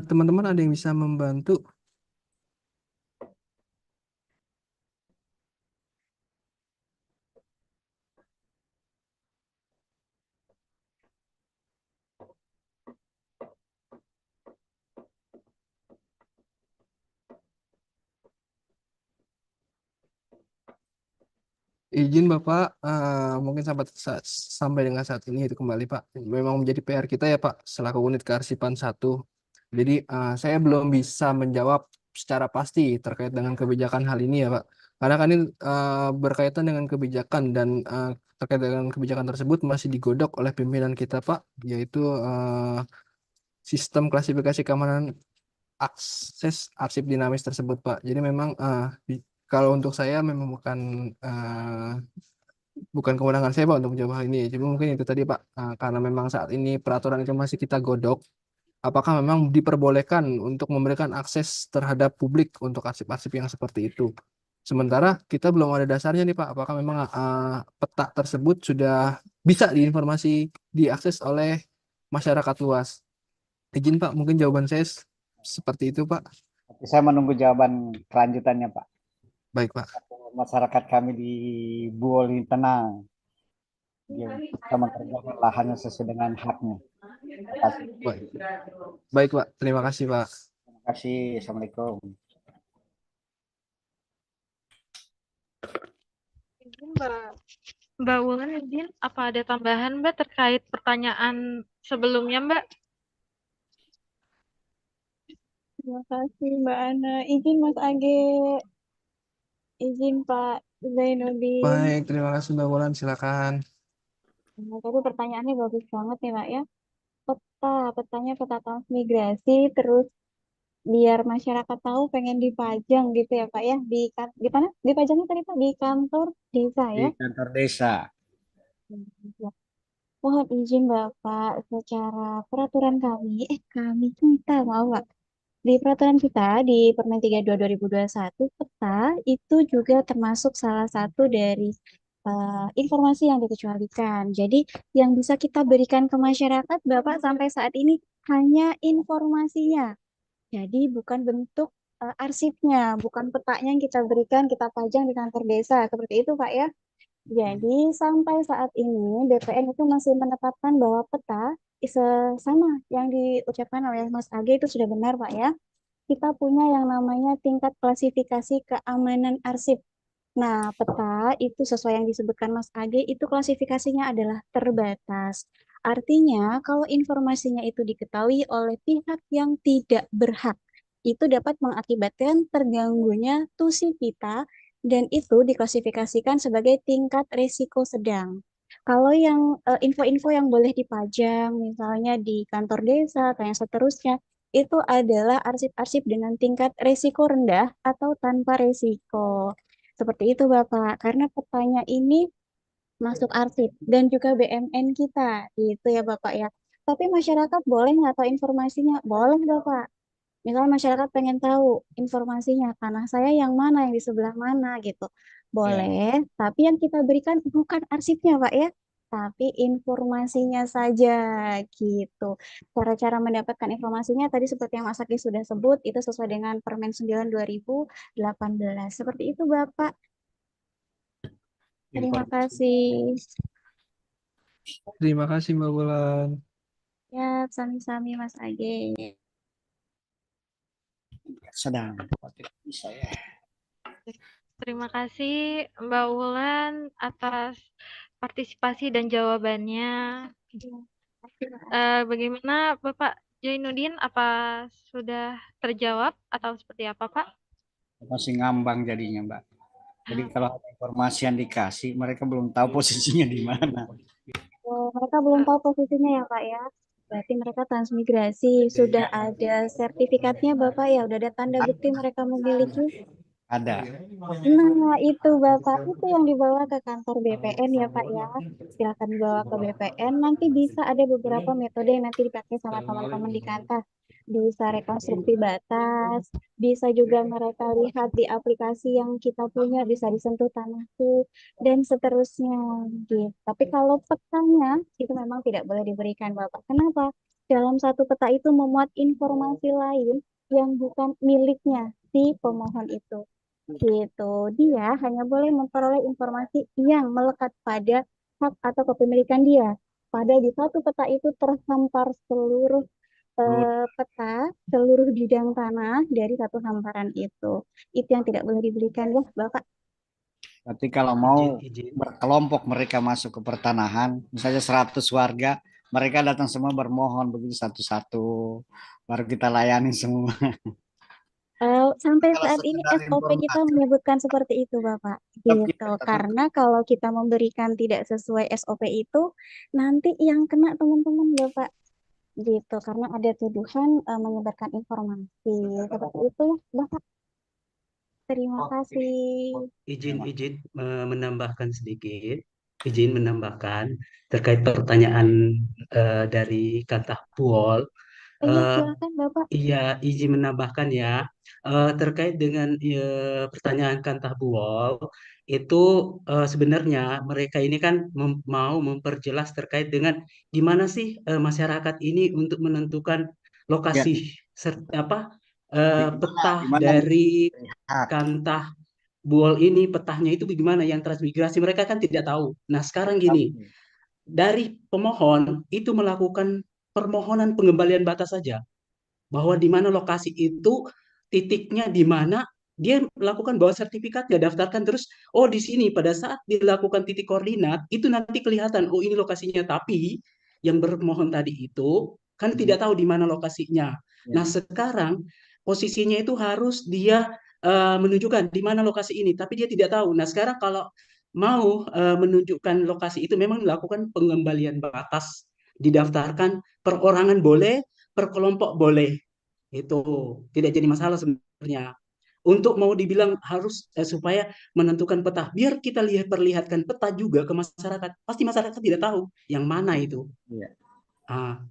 Speaker 5: teman-teman ada yang bisa membantu? Izin Bapak, mungkin sampai dengan saat ini itu kembali Pak. Memang menjadi PR kita ya Pak, selaku unit kearsipan 1. Jadi saya belum bisa menjawab secara pasti terkait dengan kebijakan hal ini ya Pak. Karena kan ini berkaitan dengan kebijakan dan terkait dengan kebijakan tersebut masih digodok oleh pimpinan kita Pak, yaitu sistem klasifikasi keamanan akses arsip dinamis tersebut Pak. Jadi memang kalau untuk saya memang bukan kewenangan saya Pak untuk menjawab hal ini. Cuma mungkin itu tadi Pak, karena memang saat ini peraturan itu masih kita godok, apakah memang diperbolehkan untuk memberikan akses terhadap publik untuk arsip-arsip yang seperti itu. Sementara kita belum ada dasarnya nih Pak, apakah memang peta tersebut sudah bisa diakses oleh masyarakat luas. Izin Pak, mungkin jawaban saya seperti itu Pak.
Speaker 6: Saya menunggu jawaban kelanjutannya Pak.
Speaker 5: Baik Pak.
Speaker 6: Masyarakat kami di Buol ini tenang. Dia bisa mengerjakan lahannya sesuai dengan haknya. Terima kasih.
Speaker 5: Baik Pak, terima kasih Pak.
Speaker 6: Terima kasih. Assalamualaikum.
Speaker 3: Izin Mbak Wulan, izin apa ada tambahan Mbak terkait pertanyaan sebelumnya Mbak?
Speaker 7: Terima kasih Mbak Ana. Izin Mas Age. Izin Pak Zainuddin.
Speaker 5: Baik, terima kasih Mbak Wulan, silakan.
Speaker 7: Nah, tadi pertanyaannya bagus banget nih Pak ya. Petanya peta transmigrasi, terus biar masyarakat tahu pengen dipajang gitu ya Pak ya. Di mana? Dipajangnya tadi Pak? Di kantor desa
Speaker 6: Di
Speaker 7: ya?
Speaker 6: kantor desa.
Speaker 7: Mohon izin Bapak, secara peraturan kita mau Pak. Di peraturan kita di Permen 32 2021 peta itu juga termasuk salah satu dari informasi yang dikecualikan. Jadi yang bisa kita berikan ke masyarakat, Bapak, sampai saat ini hanya informasinya. Jadi bukan bentuk arsipnya, bukan petanya yang kita berikan, kita pajang di kantor desa. Seperti itu, Pak ya. Jadi sampai saat ini BPN itu masih menetapkan bahwa peta sama yang diucapkan oleh Mas Age itu sudah benar, Pak ya. Kita punya yang namanya tingkat klasifikasi keamanan arsip. Nah, peta itu sesuai yang disebutkan Mas Age itu klasifikasinya adalah terbatas. Artinya, kalau informasinya itu diketahui oleh pihak yang tidak berhak, itu dapat mengakibatkan terganggunya tusi kita dan itu diklasifikasikan sebagai tingkat risiko sedang. Kalau yang info-info yang boleh dipajang, misalnya di kantor desa atau yang seterusnya, itu adalah arsip-arsip dengan tingkat risiko rendah atau tanpa risiko. Seperti itu, Bapak. Karena petanya ini masuk arsip dan juga BMN kita, gitu ya, Bapak ya. Tapi masyarakat boleh nggak tahu informasinya? Boleh, Bapak. Misalnya masyarakat pengen tahu informasinya, tanah saya yang mana, yang di sebelah mana gitu.
Speaker 6: Ya.
Speaker 7: Boleh, tapi yang kita berikan bukan arsipnya, Pak ya, tapi informasinya saja gitu. Cara-cara mendapatkan informasinya tadi seperti yang Mas Aki sudah sebut, itu sesuai dengan Permen 9 2018. Seperti itu, Bapak. Terima kasih.
Speaker 5: Terima kasih Mbak Bulan.
Speaker 7: Ya, sami-sami Mas Age.
Speaker 6: Sedang bisa ya.
Speaker 3: Terima kasih Mbak Wulan atas partisipasi dan jawabannya. Bagaimana Bapak Jainuddin? Apa sudah terjawab atau seperti apa, Pak?
Speaker 6: Masih ngambang jadinya, Mbak. Jadi kalau ada informasi yang dikasih, mereka belum tahu posisinya di mana.
Speaker 7: Mereka belum tahu posisinya ya, Pak ya. Berarti mereka transmigrasi. Sudah ada sertifikatnya, Bapak ya. Udah ada tanda bukti mereka memiliki.
Speaker 6: Ada.
Speaker 7: Nah, itu Bapak, itu yang dibawa ke kantor BPN ya Pak ya. Silakan dibawa ke BPN. Nanti bisa ada beberapa metode yang nanti dipakai sama teman-teman di kantor. Bisa rekonstruksi batas, bisa juga mereka lihat di aplikasi yang kita punya, bisa disentuh tanahku, dan seterusnya. Gitu. Tapi kalau petanya, itu memang tidak boleh diberikan Bapak. Kenapa? Dalam satu peta itu memuat informasi lain yang bukan miliknya si pemohon itu. Gitu. Dia hanya boleh memperoleh informasi yang melekat pada hak atau kepemilikan dia. Pada di satu peta itu terhampar seluruh peta, seluruh bidang tanah dari satu hamparan itu. Itu yang tidak boleh diberikan ya, Bapak.
Speaker 6: Berarti kalau mau berkelompok mereka masuk ke pertanahan, misalnya 100 warga, mereka datang semua bermohon begitu satu-satu, baru kita layani semua.
Speaker 7: Sampai
Speaker 6: Kalau
Speaker 7: saat ini
Speaker 6: sekedar
Speaker 7: SOP kita
Speaker 6: informasi,
Speaker 7: menyebutkan seperti itu, Bapak. Gitu. Karena kalau kita memberikan tidak sesuai SOP itu, nanti yang kena teman-teman, Bapak. Gitu. Karena ada tuduhan menyebarkan informasi. Seperti itu, Bapak. Terima kasih.
Speaker 8: Izin menambahkan sedikit, izin menambahkan terkait pertanyaan dari Kantah Puol.
Speaker 7: Iya, silakan Bapak.
Speaker 8: Iya, izin menambahkan ya, terkait dengan pertanyaan Kantah Buol, itu sebenarnya mereka ini kan mau memperjelas terkait dengan gimana sih masyarakat ini untuk menentukan lokasi peta
Speaker 6: di mana
Speaker 8: dari
Speaker 6: hak.
Speaker 8: Kantah Buol ini, petahnya itu bagaimana yang transmigrasi mereka kan tidak tahu. Nah sekarang gini, dari pemohon itu melakukan permohonan pengembalian batas saja, bahwa di mana lokasi itu, titiknya di mana, dia melakukan bawa sertifikatnya, daftarkan terus, oh di sini pada saat dilakukan titik koordinat itu nanti kelihatan, oh ini lokasinya. Tapi yang bermohon tadi itu kan tidak tahu di mana lokasinya. Nah sekarang posisinya itu harus dia menunjukkan di mana lokasi ini, tapi dia tidak tahu. Nah sekarang kalau mau menunjukkan lokasi itu memang melakukan pengembalian batas, didaftarkan perorangan boleh, per kelompok boleh. Itu tidak jadi masalah sebenarnya. Untuk mau dibilang harus supaya menentukan peta, biar kita perlihatkan peta juga ke masyarakat. Pasti masyarakat tidak tahu yang mana itu.
Speaker 6: Iya.
Speaker 8: Ah,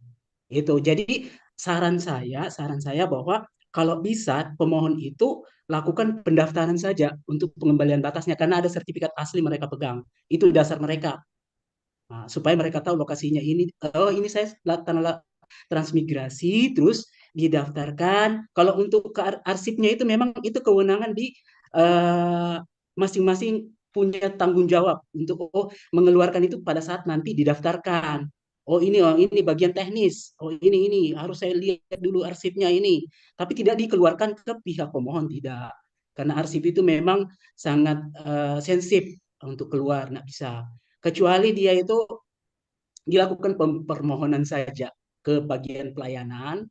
Speaker 8: itu. Jadi saran saya bahwa Kalau bisa, pemohon itu lakukan pendaftaran saja untuk pengembalian batasnya karena ada sertifikat asli mereka pegang. Itu dasar mereka. Nah, supaya mereka tahu lokasinya ini, oh ini saya tanah transmigrasi, terus didaftarkan. Kalau untuk ke arsipnya itu memang itu kewenangan di eh, masing-masing punya tanggung jawab untuk mengeluarkan itu pada saat nanti didaftarkan. Oh ini bagian teknis. Oh ini harus saya lihat dulu arsipnya ini. Tapi tidak dikeluarkan ke pihak pemohon tidak. Karena arsip itu memang sangat sensitif untuk keluar, nggak bisa. Kecuali dia itu dilakukan permohonan saja ke bagian pelayanan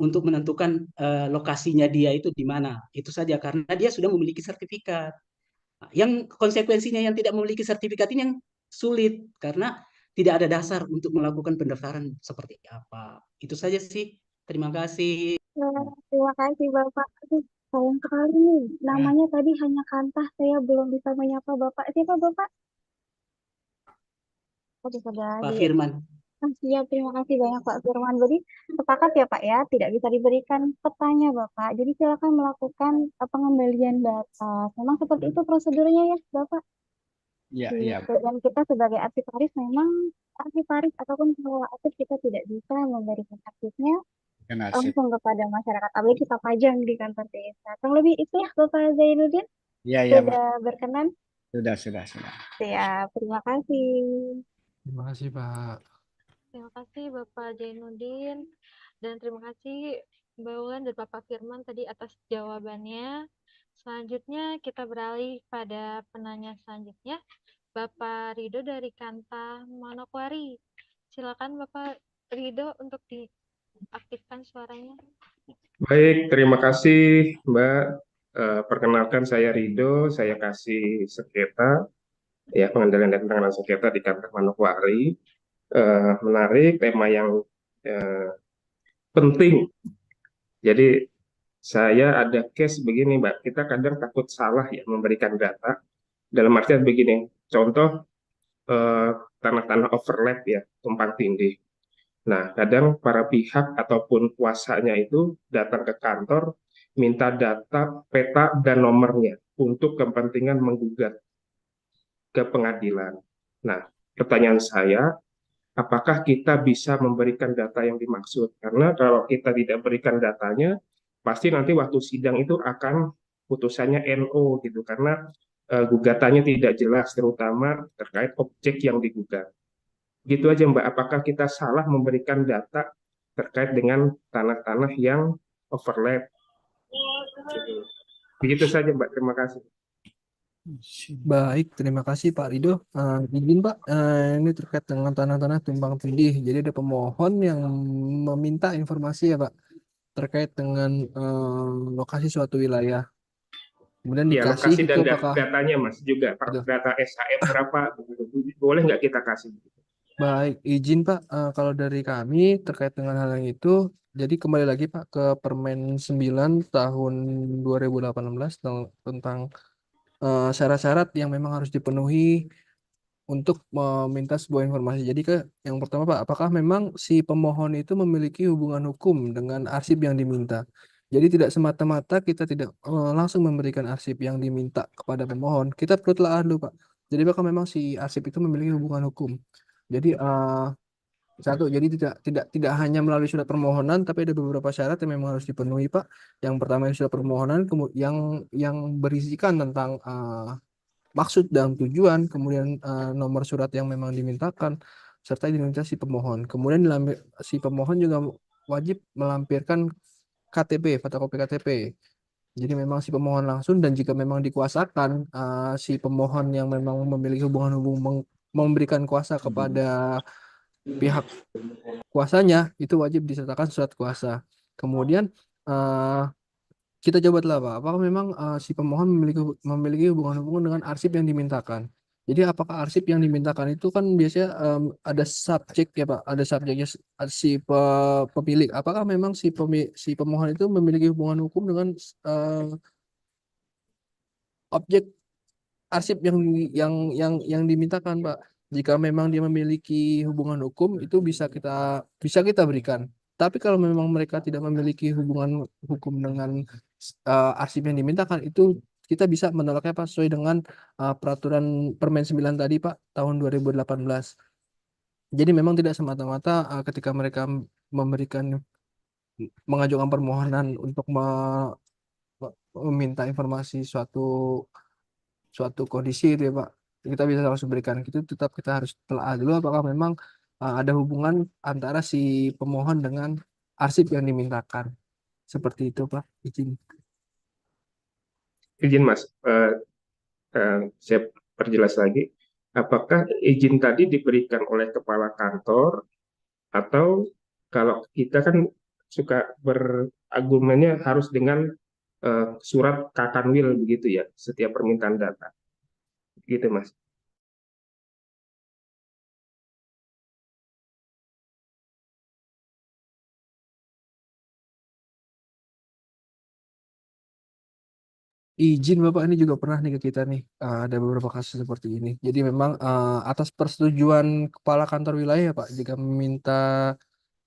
Speaker 8: untuk menentukan lokasinya dia itu di mana. Itu saja karena dia sudah memiliki sertifikat. Yang konsekuensinya yang tidak memiliki sertifikat ini yang sulit karena tidak ada dasar untuk melakukan pendaftaran seperti apa. Itu saja sih. Terima kasih.
Speaker 7: Terima kasih Bapak. Aduh, sayang sekali nih. Namanya tadi hanya Kantah, saya belum bisa menyapa Bapak. Siapa Bapak? Oke, sudah
Speaker 8: Pak
Speaker 7: di.
Speaker 8: Firman.
Speaker 7: Siap, terima kasih banyak Pak Firman. Jadi sepakat ya Pak ya, tidak bisa diberikan petanya Bapak. Jadi silakan melakukan pengembalian data. Memang seperti itu prosedurnya ya Bapak.
Speaker 6: Iya, iya.
Speaker 7: Gitu. Dan kita sebagai arsiparis memang arsiparis ataupun pengelola arsip kita tidak bisa memberikan arsipnya
Speaker 6: Kan arsip.
Speaker 7: langsung kepada masyarakat. Apalagi kita pajang di kantor desa. Kurang lebih itu ya Bapak Zainuddin.
Speaker 6: Iya, iya, Mbak.
Speaker 7: Sudah berkenan.
Speaker 6: Sudah.
Speaker 7: Siap, terima kasih.
Speaker 5: Terima kasih, Pak.
Speaker 3: Terima kasih Bapak Jainuddin dan terima kasih Mbak Ulan dan Bapak Firman tadi atas jawabannya. Selanjutnya kita beralih pada penanya selanjutnya, Bapak Rido dari Kanta Manokwari. Silakan Bapak Rido untuk diaktifkan suaranya.
Speaker 9: Baik, terima kasih Mbak. Perkenalkan saya Rido, saya kasih sengketa, ya pengendalian dan penanganan sengketa di Kantor Manokwari. Menarik, tema yang penting. Jadi saya ada case begini Mbak, kita kadang takut salah ya memberikan data. Dalam artian begini, contoh tanah-tanah overlap ya, tumpang tindih. Nah, kadang para pihak ataupun kuasanya itu datang ke kantor, minta data, peta, dan nomornya untuk kepentingan menggugat ke pengadilan. Nah, pertanyaan saya, apakah kita bisa memberikan data yang dimaksud? Karena kalau kita tidak berikan datanya, pasti nanti waktu sidang itu akan putusannya NO gitu, karena gugatannya tidak jelas, terutama terkait objek yang digugat. Gitu aja Mbak, apakah kita salah memberikan data terkait dengan tanah-tanah yang overlap? Gitu. Begitu saja Mbak, terima kasih.
Speaker 5: Baik, terima kasih Pak Rido. Izin Pak, ini terkait dengan tanah-tanah tumpang tindih. Jadi ada pemohon yang meminta informasi ya Pak, terkait dengan lokasi suatu wilayah. Kemudian
Speaker 9: Ya,
Speaker 5: dikasih
Speaker 9: lokasi
Speaker 5: itu
Speaker 9: dan
Speaker 5: apakah
Speaker 9: datanya Mas juga,
Speaker 5: Betul.
Speaker 9: data SHM berapa, boleh nggak kita kasih?
Speaker 5: Baik, izin Pak, kalau dari kami terkait dengan hal yang itu, jadi kembali lagi Pak ke Permen 9 tahun 2018 tentang syarat-syarat yang memang harus dipenuhi untuk meminta sebuah informasi. Jadi yang pertama Pak, apakah memang si pemohon itu memiliki hubungan hukum dengan arsip yang diminta? Jadi tidak semata-mata kita tidak langsung memberikan arsip yang diminta kepada pemohon. Kita perlu telah dulu Pak. Jadi apakah memang si arsip itu memiliki hubungan hukum? Jadi satu, jadi tidak hanya melalui surat permohonan, tapi ada beberapa syarat yang memang harus dipenuhi Pak. Yang pertama yang surat permohonan, yang berisikan tentang maksud dan tujuan, kemudian nomor surat yang memang dimintakan, serta identitas si pemohon. Kemudian si pemohon juga wajib melampirkan KTP, fotokopi KTP. Jadi memang si pemohon langsung, dan jika memang dikuasakan si pemohon yang memang memiliki hubungan memberikan kuasa kepada pihak kuasanya, itu wajib disertakan surat kuasa. Kemudian kita coba telah Pak, apakah memang si pemohon memiliki hubungan dengan arsip yang dimintakan. Jadi apakah arsip yang dimintakan itu kan biasanya ada subjek ya Pak, ada subjeknya si pemilik. Apakah memang si pemohon itu memiliki hubungan hukum dengan objek arsip yang dimintakan Pak. Jika memang dia memiliki hubungan hukum, itu bisa kita berikan. Tapi kalau memang mereka tidak memiliki hubungan hukum dengan arsip yang dimintakan, itu kita bisa menolaknya Pak sesuai dengan peraturan Permen 9 tadi Pak tahun 2018. Jadi memang tidak semata-mata ketika mereka mengajukan permohonan untuk meminta informasi suatu kondisi itu ya Pak, kita bisa langsung berikan. Itu tetap kita harus telah dulu apakah memang ada hubungan antara si pemohon dengan arsip yang dimintakan. Seperti itu Pak, izin.
Speaker 9: Izin Mas, saya perjelas lagi. Apakah izin tadi diberikan oleh kepala kantor atau kalau kita kan suka berargumennya harus dengan surat Kakanwil begitu ya, setiap permintaan data. Gitu Mas.
Speaker 5: Izin Bapak ini juga pernah nih ke kita nih, ada beberapa kasus seperti ini. Jadi memang atas persetujuan kepala kantor wilayah Pak jika meminta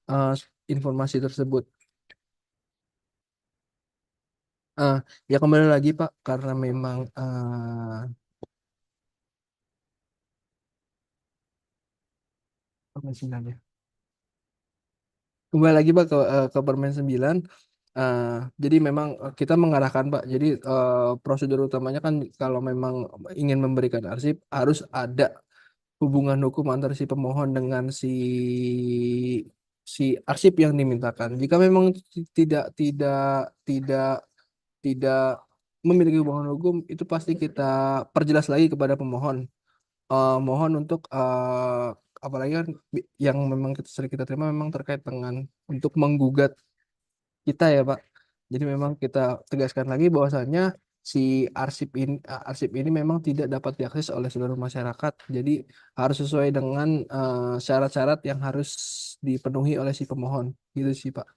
Speaker 5: uh, informasi tersebut. Ya kembali lagi Pak, karena memang Permen 9 ya. Kembali lagi Pak ke Permen 9. Jadi memang kita mengarahkan Pak. Jadi prosedur utamanya kan kalau memang ingin memberikan arsip harus ada hubungan hukum antara si pemohon dengan si arsip yang dimintakan. Jika memang tidak tidak tidak tidak memiliki hubungan hukum, itu pasti kita perjelas lagi kepada pemohon. Mohon untuk apalagi kan yang memang sering kita terima memang terkait dengan untuk menggugat kita ya Pak. Jadi memang kita tegaskan lagi bahwasannya si arsip ini memang tidak dapat diakses oleh seluruh masyarakat. Jadi harus sesuai dengan syarat-syarat yang harus dipenuhi oleh si pemohon. Gitu sih Pak.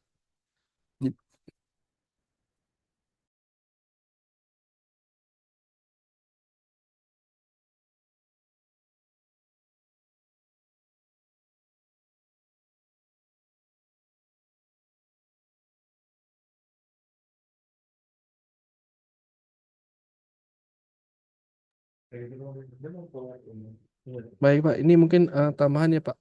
Speaker 5: Baik Pak, ini mungkin tambahan ya Pak.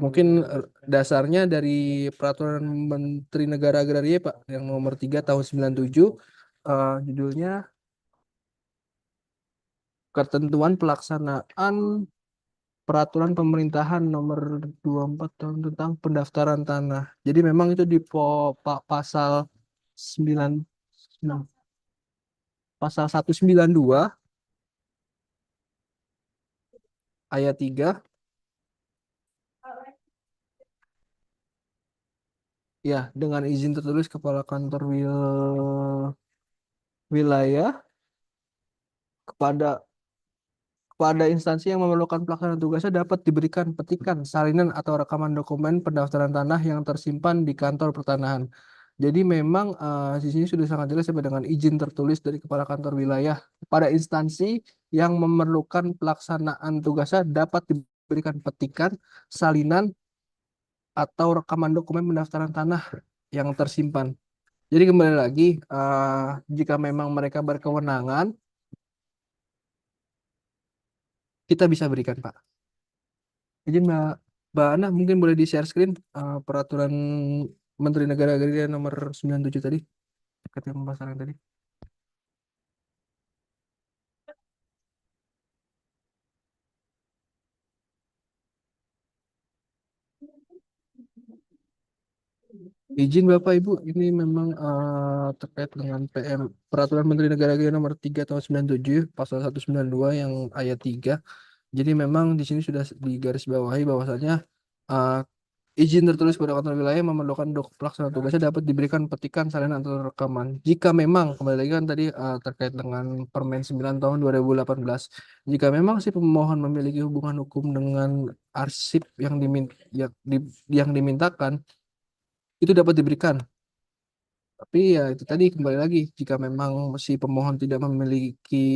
Speaker 5: Mungkin dasarnya dari Peraturan Menteri Negara Agraria Pak yang nomor 3 tahun 97, judulnya Ketentuan Pelaksanaan Peraturan Pemerintahan nomor 24 tahun tentang pendaftaran tanah. Jadi memang itu di pasal 9 pasal 192 ayat 3 ya, dengan izin tertulis kepala kantor wilayah kepada instansi yang memerlukan pelaksanaan tugasnya dapat diberikan petikan, salinan atau rekaman dokumen pendaftaran tanah yang tersimpan di kantor pertanahan. Jadi memang di sini sudah sangat jelas sampai dengan izin tertulis dari kepala kantor wilayah pada instansi yang memerlukan pelaksanaan tugasnya dapat diberikan petikan, salinan atau rekaman dokumen pendaftaran tanah yang tersimpan. Jadi kembali lagi, jika memang mereka berkewenangan, kita bisa berikan Pak. Jadi Mbak Ana mungkin boleh di-share screen peraturan Menteri Negara Agraria nomor 97 tadi, terkait pembahasan tadi. Izin Bapak Ibu, ini memang terkait dengan Peraturan Menteri Negara Agraria nomor 3 tahun 97, pasal 192 yang ayat 3. Jadi memang di sini sudah digarisbawahi bahwasanya izin tertulis pada kantor wilayah memerlukan pelaksanaan tugasnya dapat diberikan petikan, salinan atau rekaman. Jika memang, kembali lagi kan tadi terkait dengan Permen 9 tahun 2018, jika memang si pemohon memiliki hubungan hukum dengan arsip yang dimintakan, itu dapat diberikan. Tapi ya itu tadi kembali lagi, jika memang si pemohon tidak memiliki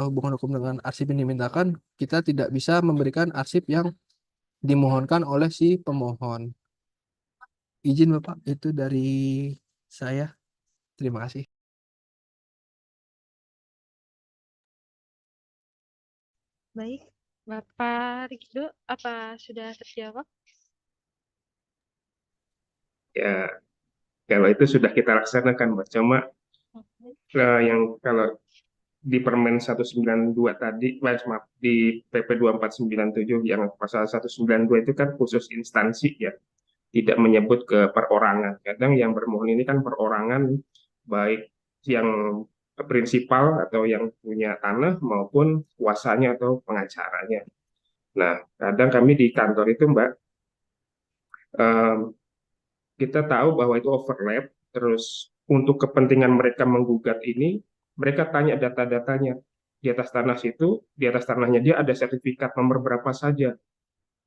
Speaker 5: hubungan hukum dengan arsip yang dimintakan, kita tidak bisa memberikan arsip yang dimohonkan oleh si pemohon. Izin Bapak, itu dari saya. Terima kasih.
Speaker 3: Baik, Bapak Ridho, apa sudah terjawab?
Speaker 9: Ya, kalau itu sudah kita laksanakan, Mbak. Cuma yang kalau di Permen 192 tadi, maaf, di PP 2497 yang pasal 192 itu kan khusus instansi ya, tidak menyebut ke perorangan. Kadang yang bermohon ini kan perorangan, baik yang prinsipal atau yang punya tanah maupun kuasanya atau pengacaranya. Nah, kadang kami di kantor itu, Mbak, em, kita tahu bahwa itu overlap, terus untuk kepentingan mereka menggugat ini, mereka tanya data-datanya. Di atas tanah situ, di atas tanahnya dia ada sertifikat nomor berapa saja,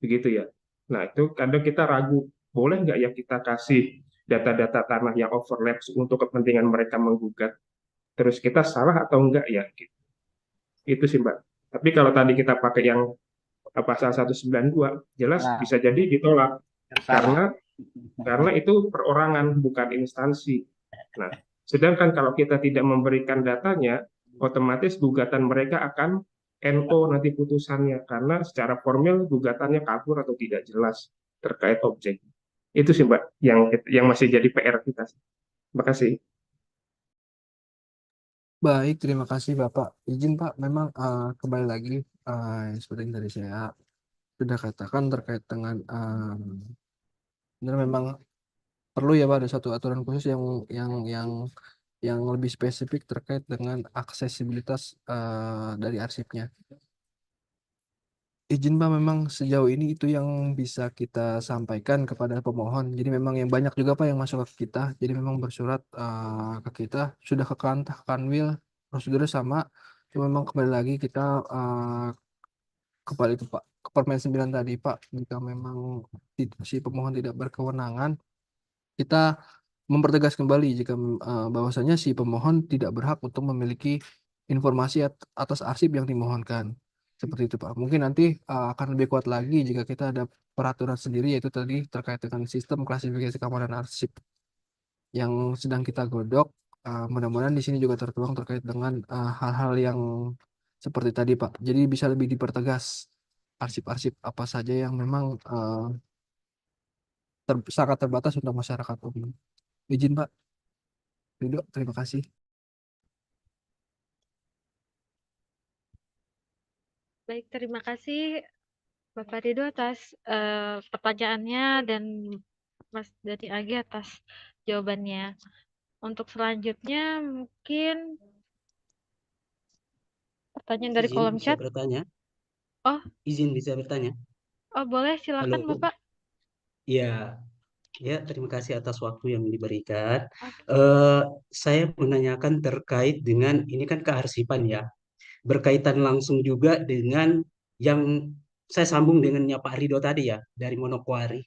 Speaker 9: begitu ya. Nah, itu kadang kita ragu, boleh nggak ya kita kasih data-data tanah yang overlap untuk kepentingan mereka menggugat, terus kita salah atau enggak ya, gitu. Itu sih, Mbak. Tapi kalau tadi kita pakai yang pasal 192, jelas
Speaker 6: Nah,
Speaker 9: bisa jadi ditolak,
Speaker 6: salah.
Speaker 9: karena itu perorangan, bukan instansi. Nah, sedangkan kalau kita tidak memberikan datanya, otomatis gugatan mereka akan NO nanti putusannya, karena secara formil gugatannya kabur atau tidak jelas terkait objek. Itu sih, Mbak, yang masih jadi PR kita. Terima kasih.
Speaker 5: Baik, terima kasih Bapak. Izin Pak, memang kembali lagi seperti yang tadi saya sudah katakan terkait dengan benar memang perlu ya Pak ada satu aturan khusus yang lebih spesifik terkait dengan aksesibilitas dari arsipnya. Izin Pak, memang sejauh ini itu yang bisa kita sampaikan kepada pemohon. Jadi memang yang banyak juga Pak yang masuk ke kita. Jadi memang bersurat ke kita sudah ke Kantah, Kanwil, prosedurnya sama. Cuma memang kembali lagi kita kembali itu Pak ke Permen 9 tadi Pak. Jika memang si pemohon tidak berkewenangan, kita mempertegas kembali jika bahwasanya si pemohon tidak berhak untuk memiliki informasi atas arsip yang dimohonkan. Seperti itu Pak. Mungkin nanti akan lebih kuat lagi jika kita ada peraturan sendiri yaitu tadi terkait dengan sistem klasifikasi keamanan arsip yang sedang kita godok. Mudah-mudahan di sini juga tertuang terkait dengan hal-hal yang seperti tadi Pak. Jadi bisa lebih dipertegas arsip-arsip apa saja yang memang sangat terbatas untuk masyarakat umum. Izin Pak. Ridho, terima kasih.
Speaker 3: Baik, terima kasih Bapak Ridho atas pertanyaannya dan Mas Dani Agi atas jawabannya. Untuk selanjutnya mungkin pertanyaan dari
Speaker 8: Izin
Speaker 3: kolom
Speaker 8: bisa
Speaker 3: chat.
Speaker 8: bertanya?
Speaker 3: Oh,
Speaker 8: Izin bisa bertanya?
Speaker 3: boleh silakan
Speaker 8: Halo.
Speaker 3: Bapak.
Speaker 8: Ya, ya terima kasih atas waktu yang diberikan.
Speaker 3: Oke.
Speaker 8: Saya menanyakan terkait dengan ini kan kearsipan ya, berkaitan langsung juga dengan yang saya sambung dengannya Pak Rido tadi ya dari Monokwari.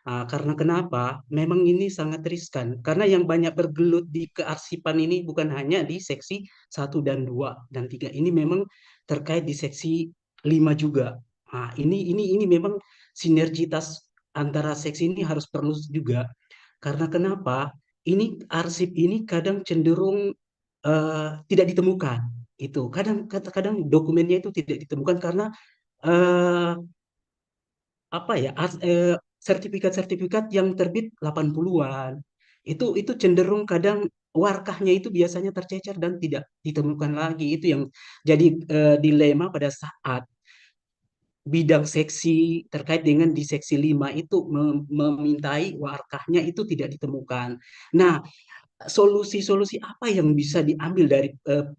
Speaker 8: Karena kenapa? Memang ini sangat riskan. Karena yang banyak bergelut di kearsipan ini bukan hanya di seksi 1 dan 2 dan 3. Ini memang terkait di seksi 5 juga. Ini memang sinergitas antara seksi ini harus perlu juga. Karena kenapa? Ini arsip ini kadang cenderung tidak ditemukan. Itu kadang dokumennya itu tidak ditemukan karena eh, apa ya sertifikat-sertifikat yang terbit 80-an itu cenderung kadang warkahnya itu biasanya tercecer dan tidak ditemukan lagi. Itu yang jadi dilema pada saat bidang seksi terkait dengan di seksi 5 itu memintai warkahnya itu tidak ditemukan. Nah, solusi-solusi apa yang bisa diambil dari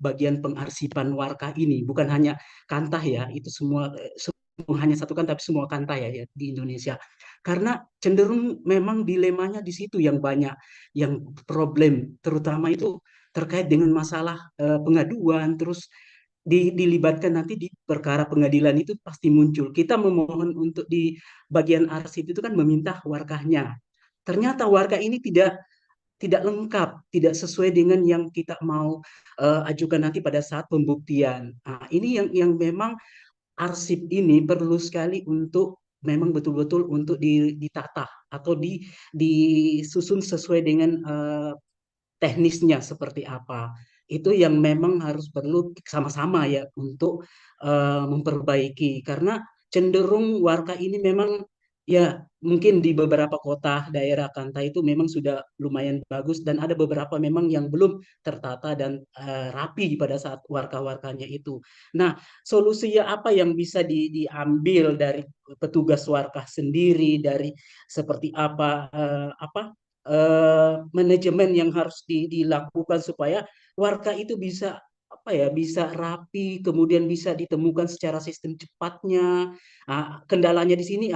Speaker 8: bagian pengarsipan warkah ini? Bukan hanya kantah ya, itu semua hanya satu kan, tapi semua kantah ya di Indonesia. Karena cenderung memang dilemanya di situ yang banyak, yang problem, terutama itu terkait dengan masalah pengaduan, terus dilibatkan nanti di perkara pengadilan itu pasti muncul. Kita memohon untuk di bagian arsip itu kan meminta warkahnya. Ternyata warkah ini tidak lengkap, tidak sesuai dengan yang kita mau ajukan nanti pada saat pembuktian. Ini yang memang arsip ini perlu sekali untuk memang betul-betul untuk ditata atau disusun sesuai dengan teknisnya seperti apa. Itu yang memang harus perlu sama-sama ya untuk memperbaiki, karena cenderung warka ini memang ya mungkin di beberapa kota daerah Kanta itu memang sudah lumayan bagus, dan ada beberapa memang yang belum tertata dan rapi pada saat warka-warkanya itu. Nah, solusinya apa yang bisa diambil dari petugas warka sendiri, dari seperti manajemen yang harus dilakukan supaya warga itu bisa bisa rapi, kemudian bisa ditemukan secara sistem cepatnya. Kendalanya di sini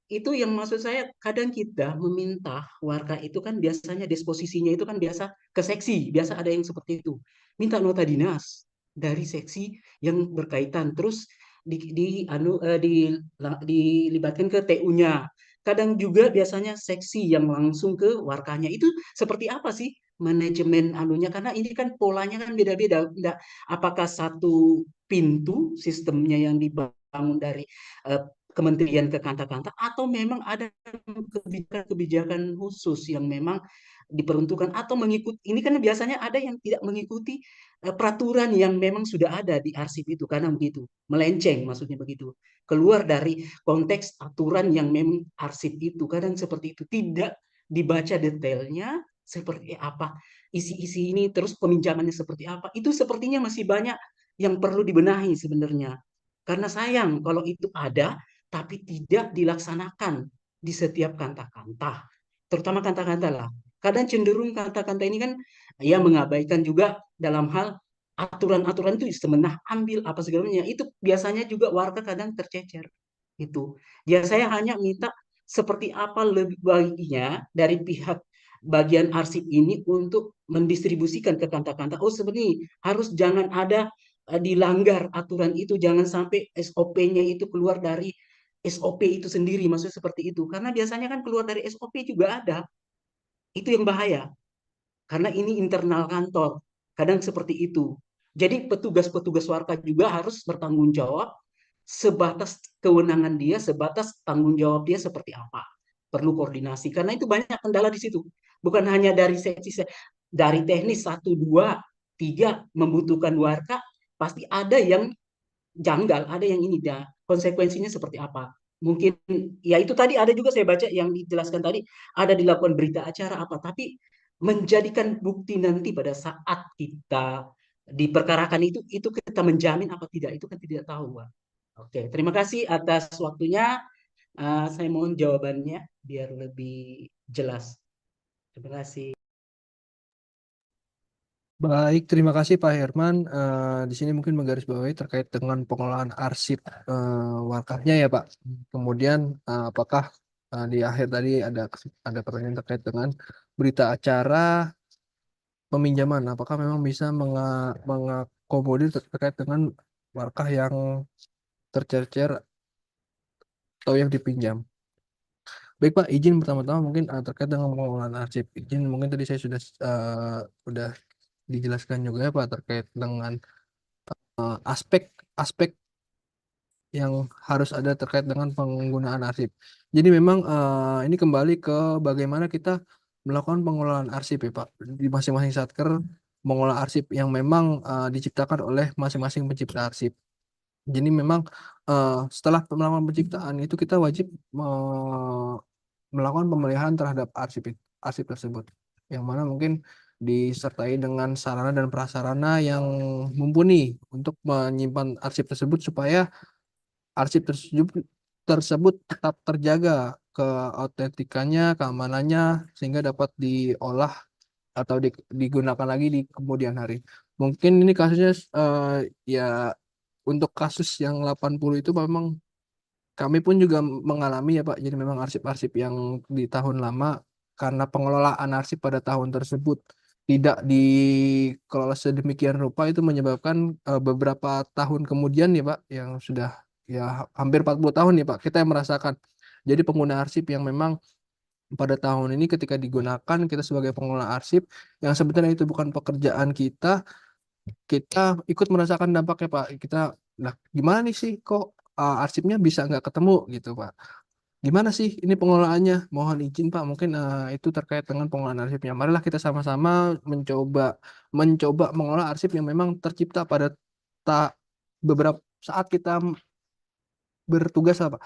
Speaker 8: itu yang maksud saya, kadang kita meminta warga itu kan biasanya disposisinya itu kan biasa ke seksi, biasa ada yang seperti itu. Minta nota dinas dari seksi yang berkaitan, terus dilibatkan ke TU-nya. Kadang juga biasanya seksi yang langsung ke warkanya. Itu seperti apa sih manajemen anunya? Karena ini kan polanya kan beda-beda. Apakah satu pintu sistemnya yang dibangun dari kementerian ke kanta-kanta, atau memang ada kebijakan-kebijakan khusus yang memang diperuntukkan atau mengikuti, ini kan biasanya ada yang tidak mengikuti peraturan yang memang sudah ada di arsip itu, karena begitu melenceng, maksudnya begitu, keluar dari konteks aturan yang memang arsip itu, kadang seperti itu, tidak dibaca detailnya seperti apa isi-isi ini, terus peminjamannya seperti apa, itu sepertinya masih banyak yang perlu dibenahi sebenarnya. Karena sayang kalau itu ada tapi tidak dilaksanakan di setiap kanta-kanta, terutama kanta-kanta lah. Kadang cenderung kanta-kanta ini kan ya mengabaikan juga dalam hal aturan-aturan itu, semenah ambil apa segalanya, itu biasanya juga warga kadang tercecer itu. Ya saya hanya minta seperti apa lebih baiknya dari pihak bagian arsip ini untuk mendistribusikan ke kanta-kanta. Oh sebenarnya harus jangan ada dilanggar aturan itu, jangan sampai SOP-nya itu keluar dari SOP itu sendiri, maksudnya seperti itu. Karena biasanya kan keluar dari SOP juga ada. Itu yang bahaya. Karena ini internal kantor. Kadang seperti itu. Jadi petugas-petugas warga juga harus bertanggung jawab sebatas kewenangan dia, sebatas tanggung jawab dia seperti apa. Perlu koordinasi. Karena itu banyak kendala di situ. Bukan hanya dari seksi, dari teknis 1, 2, 3 membutuhkan warga, pasti ada yang janggal, ada yang ini, konsekuensinya seperti apa. Mungkin ya itu tadi ada juga saya baca yang dijelaskan tadi, ada dilakukan berita acara apa, tapi menjadikan bukti nanti pada saat kita diperkarakan itu kita menjamin apa tidak, itu kan tidak tahu, Pak. Oke, terima kasih atas waktunya. Saya mohon jawabannya biar lebih jelas. Terima kasih.
Speaker 5: Baik, terima kasih Pak Herman. Di sini mungkin menggarisbawahi terkait dengan pengelolaan arsip warkahnya ya Pak. Kemudian apakah di akhir tadi ada pertanyaan terkait dengan berita acara peminjaman, apakah memang bisa mengakomodir terkait dengan warkah yang tercecer atau yang dipinjam. Baik Pak, izin pertama-tama mungkin terkait dengan pengelolaan arsip. Izin mungkin tadi saya sudah dijelaskan juga ya Pak terkait dengan aspek-aspek yang harus ada terkait dengan penggunaan arsip. Jadi memang ini kembali ke bagaimana kita melakukan pengelolaan arsip ya Pak. Di masing-masing satker mengolah arsip yang memang diciptakan oleh masing-masing pencipta arsip. Jadi memang setelah melakukan penciptaan itu kita wajib melakukan pemeliharaan terhadap arsip tersebut. Yang mana mungkin disertai dengan sarana dan prasarana yang mumpuni untuk menyimpan arsip tersebut supaya arsip tersebut tetap terjaga keautentikannya, keamanannya, sehingga dapat diolah atau digunakan lagi di kemudian hari. Mungkin ini kasusnya ya untuk kasus yang 80 itu memang kami pun juga mengalami ya Pak. Jadi memang arsip-arsip yang di tahun lama karena pengelolaan arsip pada tahun tersebut tidak dikelola sedemikian rupa itu menyebabkan beberapa tahun kemudian ya Pak yang sudah ya hampir 40 tahun ya Pak kita yang merasakan. Jadi pengguna arsip yang memang pada tahun ini ketika digunakan kita sebagai pengelola arsip yang sebenarnya itu bukan pekerjaan kita ikut merasakan dampaknya Pak. Kita gimana nih sih kok arsipnya bisa nggak ketemu gitu Pak. gimana sih ini pengelolaannya? Mohon izin Pak, mungkin itu terkait dengan pengelolaan arsipnya. Marilah kita sama-sama mencoba mencoba mengelola arsip yang memang tercipta pada tak beberapa saat kita bertugas apa,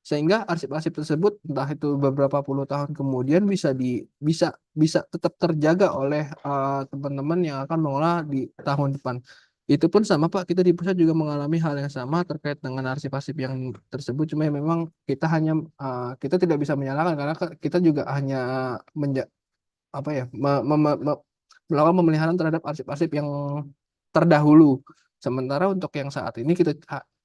Speaker 5: sehingga arsip-arsip tersebut entah itu beberapa puluh tahun kemudian bisa bisa tetap terjaga oleh teman-teman yang akan mengolah di tahun depan. Itu pun sama Pak, kita di pusat juga mengalami hal yang sama terkait dengan arsip-arsip yang tersebut. Cuma ya memang kita hanya kita tidak bisa menyalahkan karena kita juga hanya apa ya melakukan pemeliharaan terhadap arsip-arsip yang terdahulu. Sementara untuk yang saat ini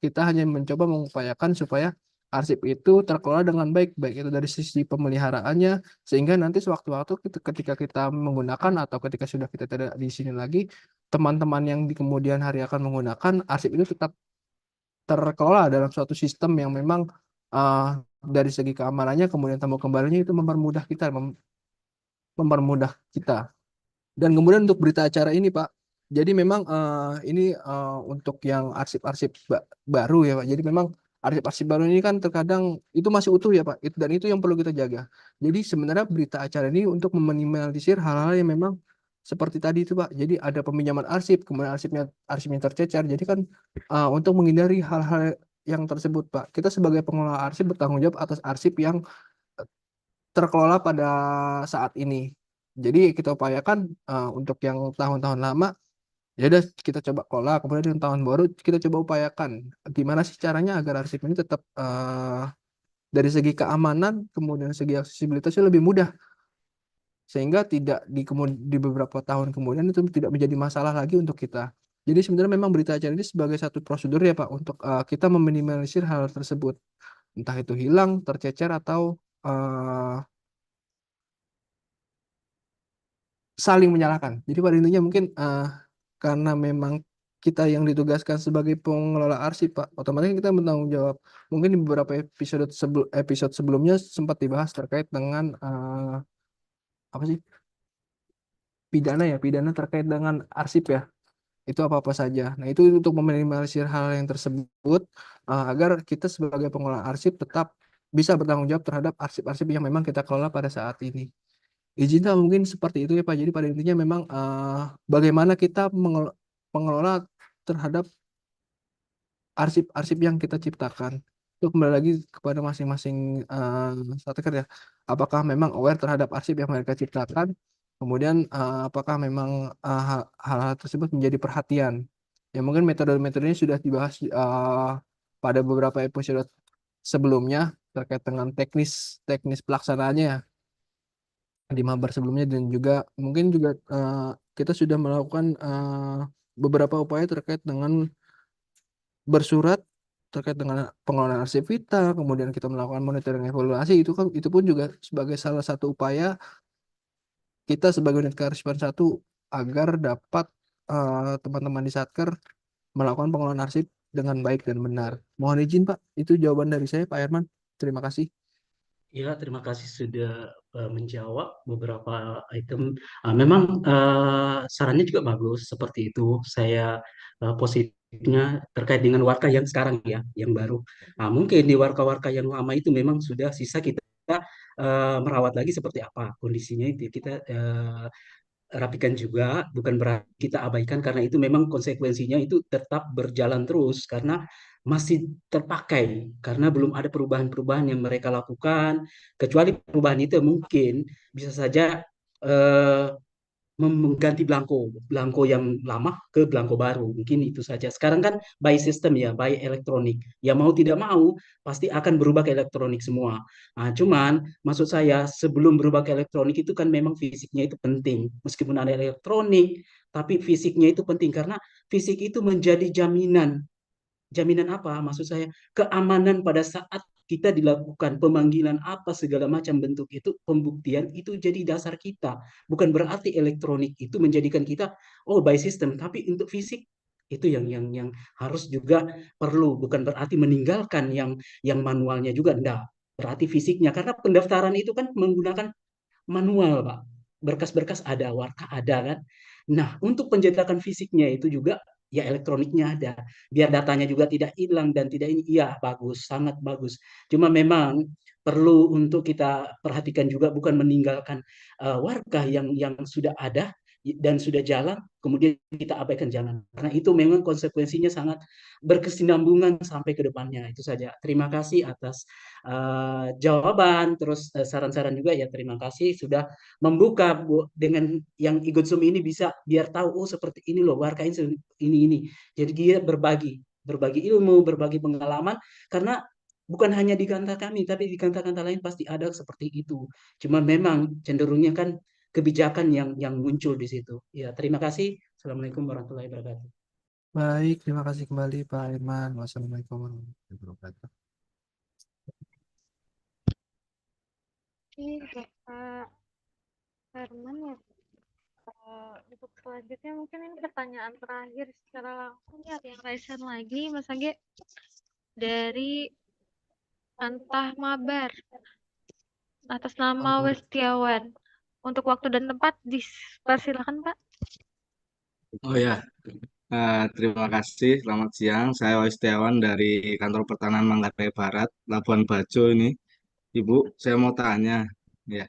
Speaker 5: kita hanya mencoba mengupayakan supaya arsip itu terkelola dengan baik, baik itu dari sisi pemeliharaannya, sehingga nanti sewaktu-waktu ketika kita menggunakan atau ketika sudah kita tidak di sini lagi, teman-teman yang di kemudian hari akan menggunakan arsip itu tetap terkelola dalam suatu sistem yang memang dari segi keamanannya, kemudian temu kembalinya itu mempermudah kita. Dan kemudian untuk berita acara ini Pak, jadi memang ini untuk yang arsip-arsip baru ya Pak. Jadi memang arsip-arsip baru ini kan terkadang itu masih utuh ya Pak. Dan itu yang perlu kita jaga. Jadi sebenarnya berita acara ini untuk meminimalisir hal-hal yang memang seperti tadi itu Pak. Jadi ada peminjaman arsip, kemudian arsipnya tercecer. Jadi kan untuk menghindari hal-hal yang tersebut Pak, kita sebagai pengelola arsip bertanggung jawab atas arsip yang terkelola pada saat ini. Jadi kita upayakan untuk yang tahun-tahun lama ya udah kita coba kelola, kemudian yang tahun baru kita coba upayakan gimana sih caranya agar arsip ini tetap dari segi keamanan, kemudian segi aksesibilitasnya lebih mudah, sehingga tidak di beberapa tahun kemudian itu tidak menjadi masalah lagi untuk kita. Jadi sebenarnya memang berita acara ini sebagai satu prosedur ya Pak untuk kita meminimalisir hal tersebut, entah itu hilang, tercecer atau saling menyalahkan. Jadi pada intinya mungkin karena memang kita yang ditugaskan sebagai pengelola arsip Pak, otomatis kita bertanggung jawab. Mungkin di beberapa episode sebelumnya sempat dibahas terkait dengan apa sih, pidana terkait dengan arsip ya. Itu apa-apa saja. Nah, itu untuk meminimalisir hal yang tersebut agar kita sebagai pengelola arsip tetap bisa bertanggung jawab terhadap arsip-arsip yang memang kita kelola pada saat ini. Izinnya mungkin seperti itu ya Pak. Jadi pada intinya memang bagaimana kita mengelola terhadap arsip-arsip yang kita ciptakan. Itu kembali lagi kepada masing-masing stakeholder ya. Apakah memang aware terhadap arsip yang mereka ciptakan, kemudian apakah memang hal-hal tersebut menjadi perhatian. Ya mungkin metode-metodenya sudah dibahas pada beberapa episode sebelumnya terkait dengan teknis pelaksanaannya ya, di mabar sebelumnya, dan juga mungkin juga kita sudah melakukan beberapa upaya terkait dengan bersurat terkait dengan pengelolaan arsip vital, kemudian kita melakukan monitoring evaluasi, itu pun juga sebagai salah satu upaya kita sebagai unit kearsipan satu agar dapat teman-teman di Satker melakukan pengelolaan arsip dengan baik dan benar. Mohon izin Pak, itu jawaban dari saya Pak Herman. Terima kasih.
Speaker 8: Ya, terima kasih sudah menjawab beberapa item. Memang sarannya juga bagus seperti itu. Saya positifnya terkait dengan warka yang sekarang ya, yang baru. Mungkin di warka-warka yang lama itu memang sudah sisa kita merawat lagi seperti apa kondisinya itu kita rapikan juga, bukan berarti kita abaikan karena itu memang konsekuensinya itu tetap berjalan terus karena masih terpakai karena belum ada perubahan-perubahan yang mereka lakukan, kecuali perubahan itu mungkin bisa saja eh, mengganti belangko yang lama ke belangko baru, mungkin itu saja. Sekarang kan by system ya, by elektronik, ya mau tidak mau pasti akan berubah ke elektronik semua. Cuman maksud saya sebelum berubah ke elektronik itu kan memang fisiknya itu penting, meskipun ada elektronik tapi fisiknya itu penting karena fisik itu menjadi jaminan apa? Maksud saya keamanan pada saat kita dilakukan pemanggilan apa segala macam bentuk itu pembuktian itu jadi dasar kita. Bukan berarti elektronik itu menjadikan kita by system, tapi untuk fisik itu yang harus juga perlu. Bukan berarti meninggalkan yang manualnya juga enggak. Berarti fisiknya karena pendaftaran itu kan menggunakan manual, Pak. Berkas-berkas ada, warka ada kan. Nah, untuk pencetakan fisiknya itu juga ya elektroniknya ada. Biar datanya juga tidak hilang dan tidak ini, iya bagus, sangat bagus. Cuma memang perlu untuk kita perhatikan juga, bukan meninggalkan warga yang sudah ada dan sudah jalan, kemudian kita abaikan jalan. Karena itu memang konsekuensinya sangat berkesinambungan sampai ke depannya. Itu saja. Terima kasih atas jawaban, terus saran-saran juga ya. Terima kasih sudah membuka dengan yang ikut Zoom ini, bisa biar tahu oh seperti ini loh warga ini. Jadi dia berbagi ilmu, berbagi pengalaman, karena bukan hanya di kanta kami, tapi di kanta-kanta lain pasti ada seperti itu. Cuma memang cenderungnya kan kebijakan yang muncul di situ. Ya, terima kasih. Assalamualaikum warahmatullahi wabarakatuh.
Speaker 5: Baik, terima kasih kembali Pak Irman. Wassalamualaikum warahmatullahi wabarakatuh.
Speaker 3: Ini Bapak Herman ya. Untuk selanjutnya mungkin ini pertanyaan terakhir secara langsung ya, yang raisan lagi Mas Age dari Antah Mabar atas nama Westiawan. Untuk waktu dan tempat dipersilakan Pak.
Speaker 10: Oh ya, terima kasih. Selamat siang. Saya Waistiawan dari Kantor Pertanahan Manggarai Barat, Labuan Bajo ini. Ibu, saya mau tanya, ya.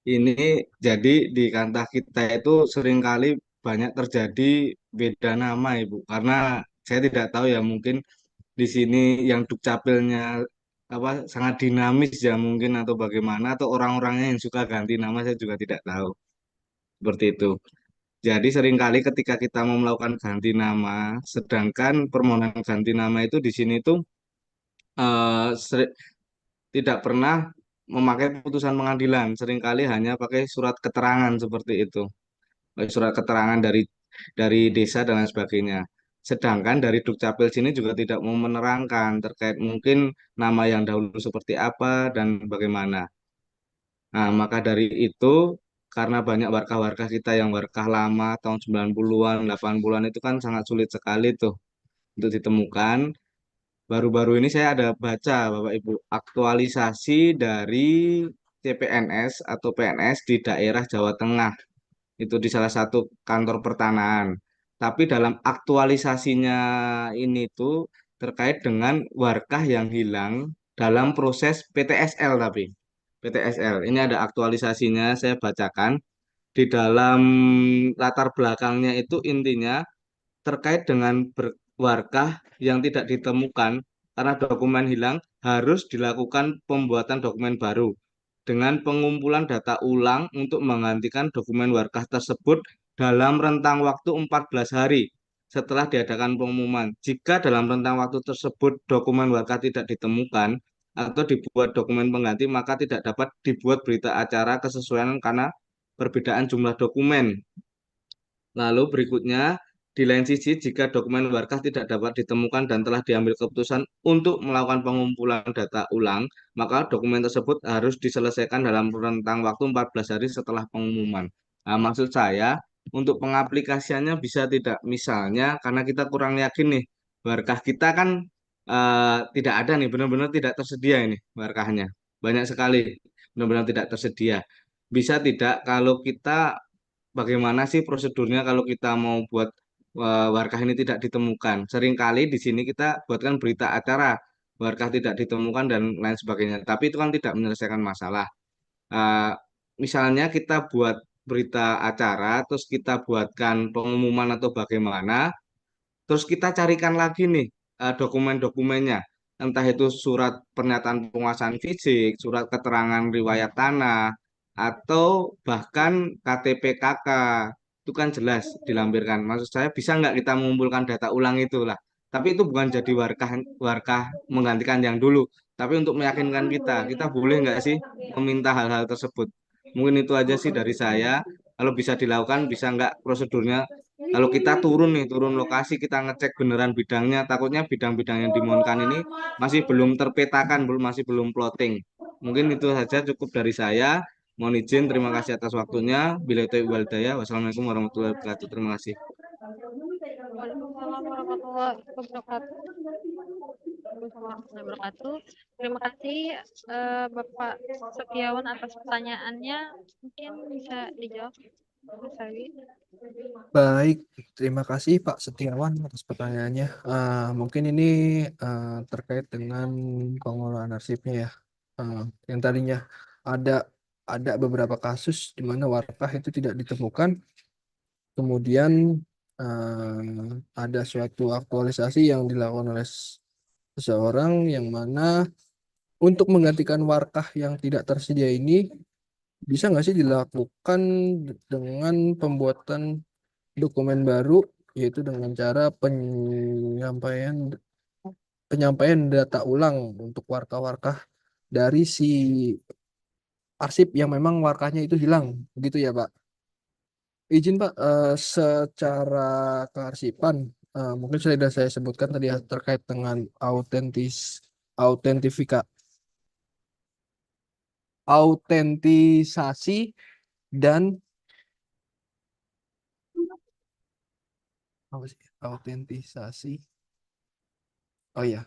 Speaker 10: Ini jadi di kantah kita itu seringkali banyak terjadi beda nama, Ibu. Karena saya tidak tahu ya, mungkin di sini yang dukcapilnya apa sangat dinamis ya mungkin, atau bagaimana, atau orang-orangnya yang suka ganti nama saya juga tidak tahu. Seperti itu. Jadi seringkali ketika kita mau melakukan ganti nama, sedangkan permohonan ganti nama itu di sini tuh eh, seri- tidak pernah memakai putusan pengadilan, seringkali hanya pakai surat keterangan seperti itu, pakai surat keterangan dari desa dan lain sebagainya. Sedangkan dari Dukcapil sini juga tidak mau menerangkan terkait mungkin nama yang dahulu seperti apa dan bagaimana. Nah, maka dari itu, karena banyak warga-warga kita yang warga lama tahun 90-an, 80-an itu kan sangat sulit sekali tuh untuk ditemukan. Baru-baru ini saya ada baca, Bapak Ibu, aktualisasi dari CPNS atau PNS di daerah Jawa Tengah. Itu di salah satu kantor pertanahan. Tapi dalam aktualisasinya ini tuh terkait dengan warga yang hilang dalam proses PTSL tapi. PTSL. Ini ada aktualisasinya, saya bacakan. Di dalam latar belakangnya itu intinya terkait dengan warga yang tidak ditemukan karena dokumen hilang, harus dilakukan pembuatan dokumen baru dengan pengumpulan data ulang untuk menggantikan dokumen warga tersebut dalam rentang waktu 14 hari setelah diadakan pengumuman. Jika dalam rentang waktu tersebut dokumen warga tidak ditemukan atau dibuat dokumen pengganti, maka tidak dapat dibuat berita acara kesesuaian karena perbedaan jumlah dokumen. Lalu berikutnya, di lain sisi, jika dokumen warga tidak dapat ditemukan dan telah diambil keputusan untuk melakukan pengumpulan data ulang, maka dokumen tersebut harus diselesaikan dalam rentang waktu 14 hari setelah pengumuman. Nah, maksud saya, untuk pengaplikasiannya bisa tidak, misalnya karena kita kurang yakin nih, warga kita kan tidak ada nih, benar-benar tidak tersedia ini warganya. Banyak sekali, benar-benar tidak tersedia. Bisa tidak kalau kita bagaimana sih prosedurnya kalau kita mau buat warga ini tidak ditemukan? Seringkali di sini kita buatkan berita acara warga tidak ditemukan dan lain sebagainya. Tapi itu kan tidak menyelesaikan masalah. Eh, Misalnya kita buat berita acara, terus kita buatkan pengumuman atau bagaimana, terus kita carikan lagi nih dokumen-dokumennya. Entah itu surat pernyataan penguasaan fisik, surat keterangan riwayat tanah, atau bahkan KTP KK. Itu kan jelas dilampirkan. Maksud saya bisa nggak kita mengumpulkan data ulang itulah. Tapi itu bukan jadi warga warga menggantikan yang dulu. Tapi untuk meyakinkan kita boleh nggak sih meminta hal-hal tersebut? Mungkin itu aja sih dari saya. Kalau bisa dilakukan, bisa nggak prosedurnya kalau kita turun nih, turun lokasi, kita ngecek beneran bidangnya, takutnya bidang-bidang yang dimohonkan ini masih belum terpetakan, masih belum plotting. Mungkin itu saja cukup dari saya. Mohon izin, terima kasih atas waktunya. Bila itu walidaya, wassalamualaikum warahmatullahi wabarakatuh. Terima kasih.
Speaker 3: Waalaikumsalam warahmatullahi wabarakatuh. Terima kasih Bapak Setiawan atas pertanyaannya. Mungkin bisa dijawab Mas Sawi.
Speaker 5: Baik, terima kasih Pak Setiawan atas pertanyaannya. Mungkin ini terkait dengan pengelolaan arsipnya ya. yang tadinya ada ada beberapa kasus di mana warkah itu tidak ditemukan, kemudian ada suatu aktualisasi yang dilakukan oleh seseorang yang mana untuk menggantikan warkah yang tidak tersedia ini bisa nggak sih dilakukan dengan pembuatan dokumen baru, yaitu dengan cara penyampaian penyampaian data ulang untuk warkah-warkah dari si arsip yang memang warkahnya itu hilang, begitu ya Pak. Izin Pak, secara kearsipan, mungkin sudah saya sebutkan tadi ya, terkait dengan autentifika, autentisasi dan apa sih? Autentisasi. Oh iya.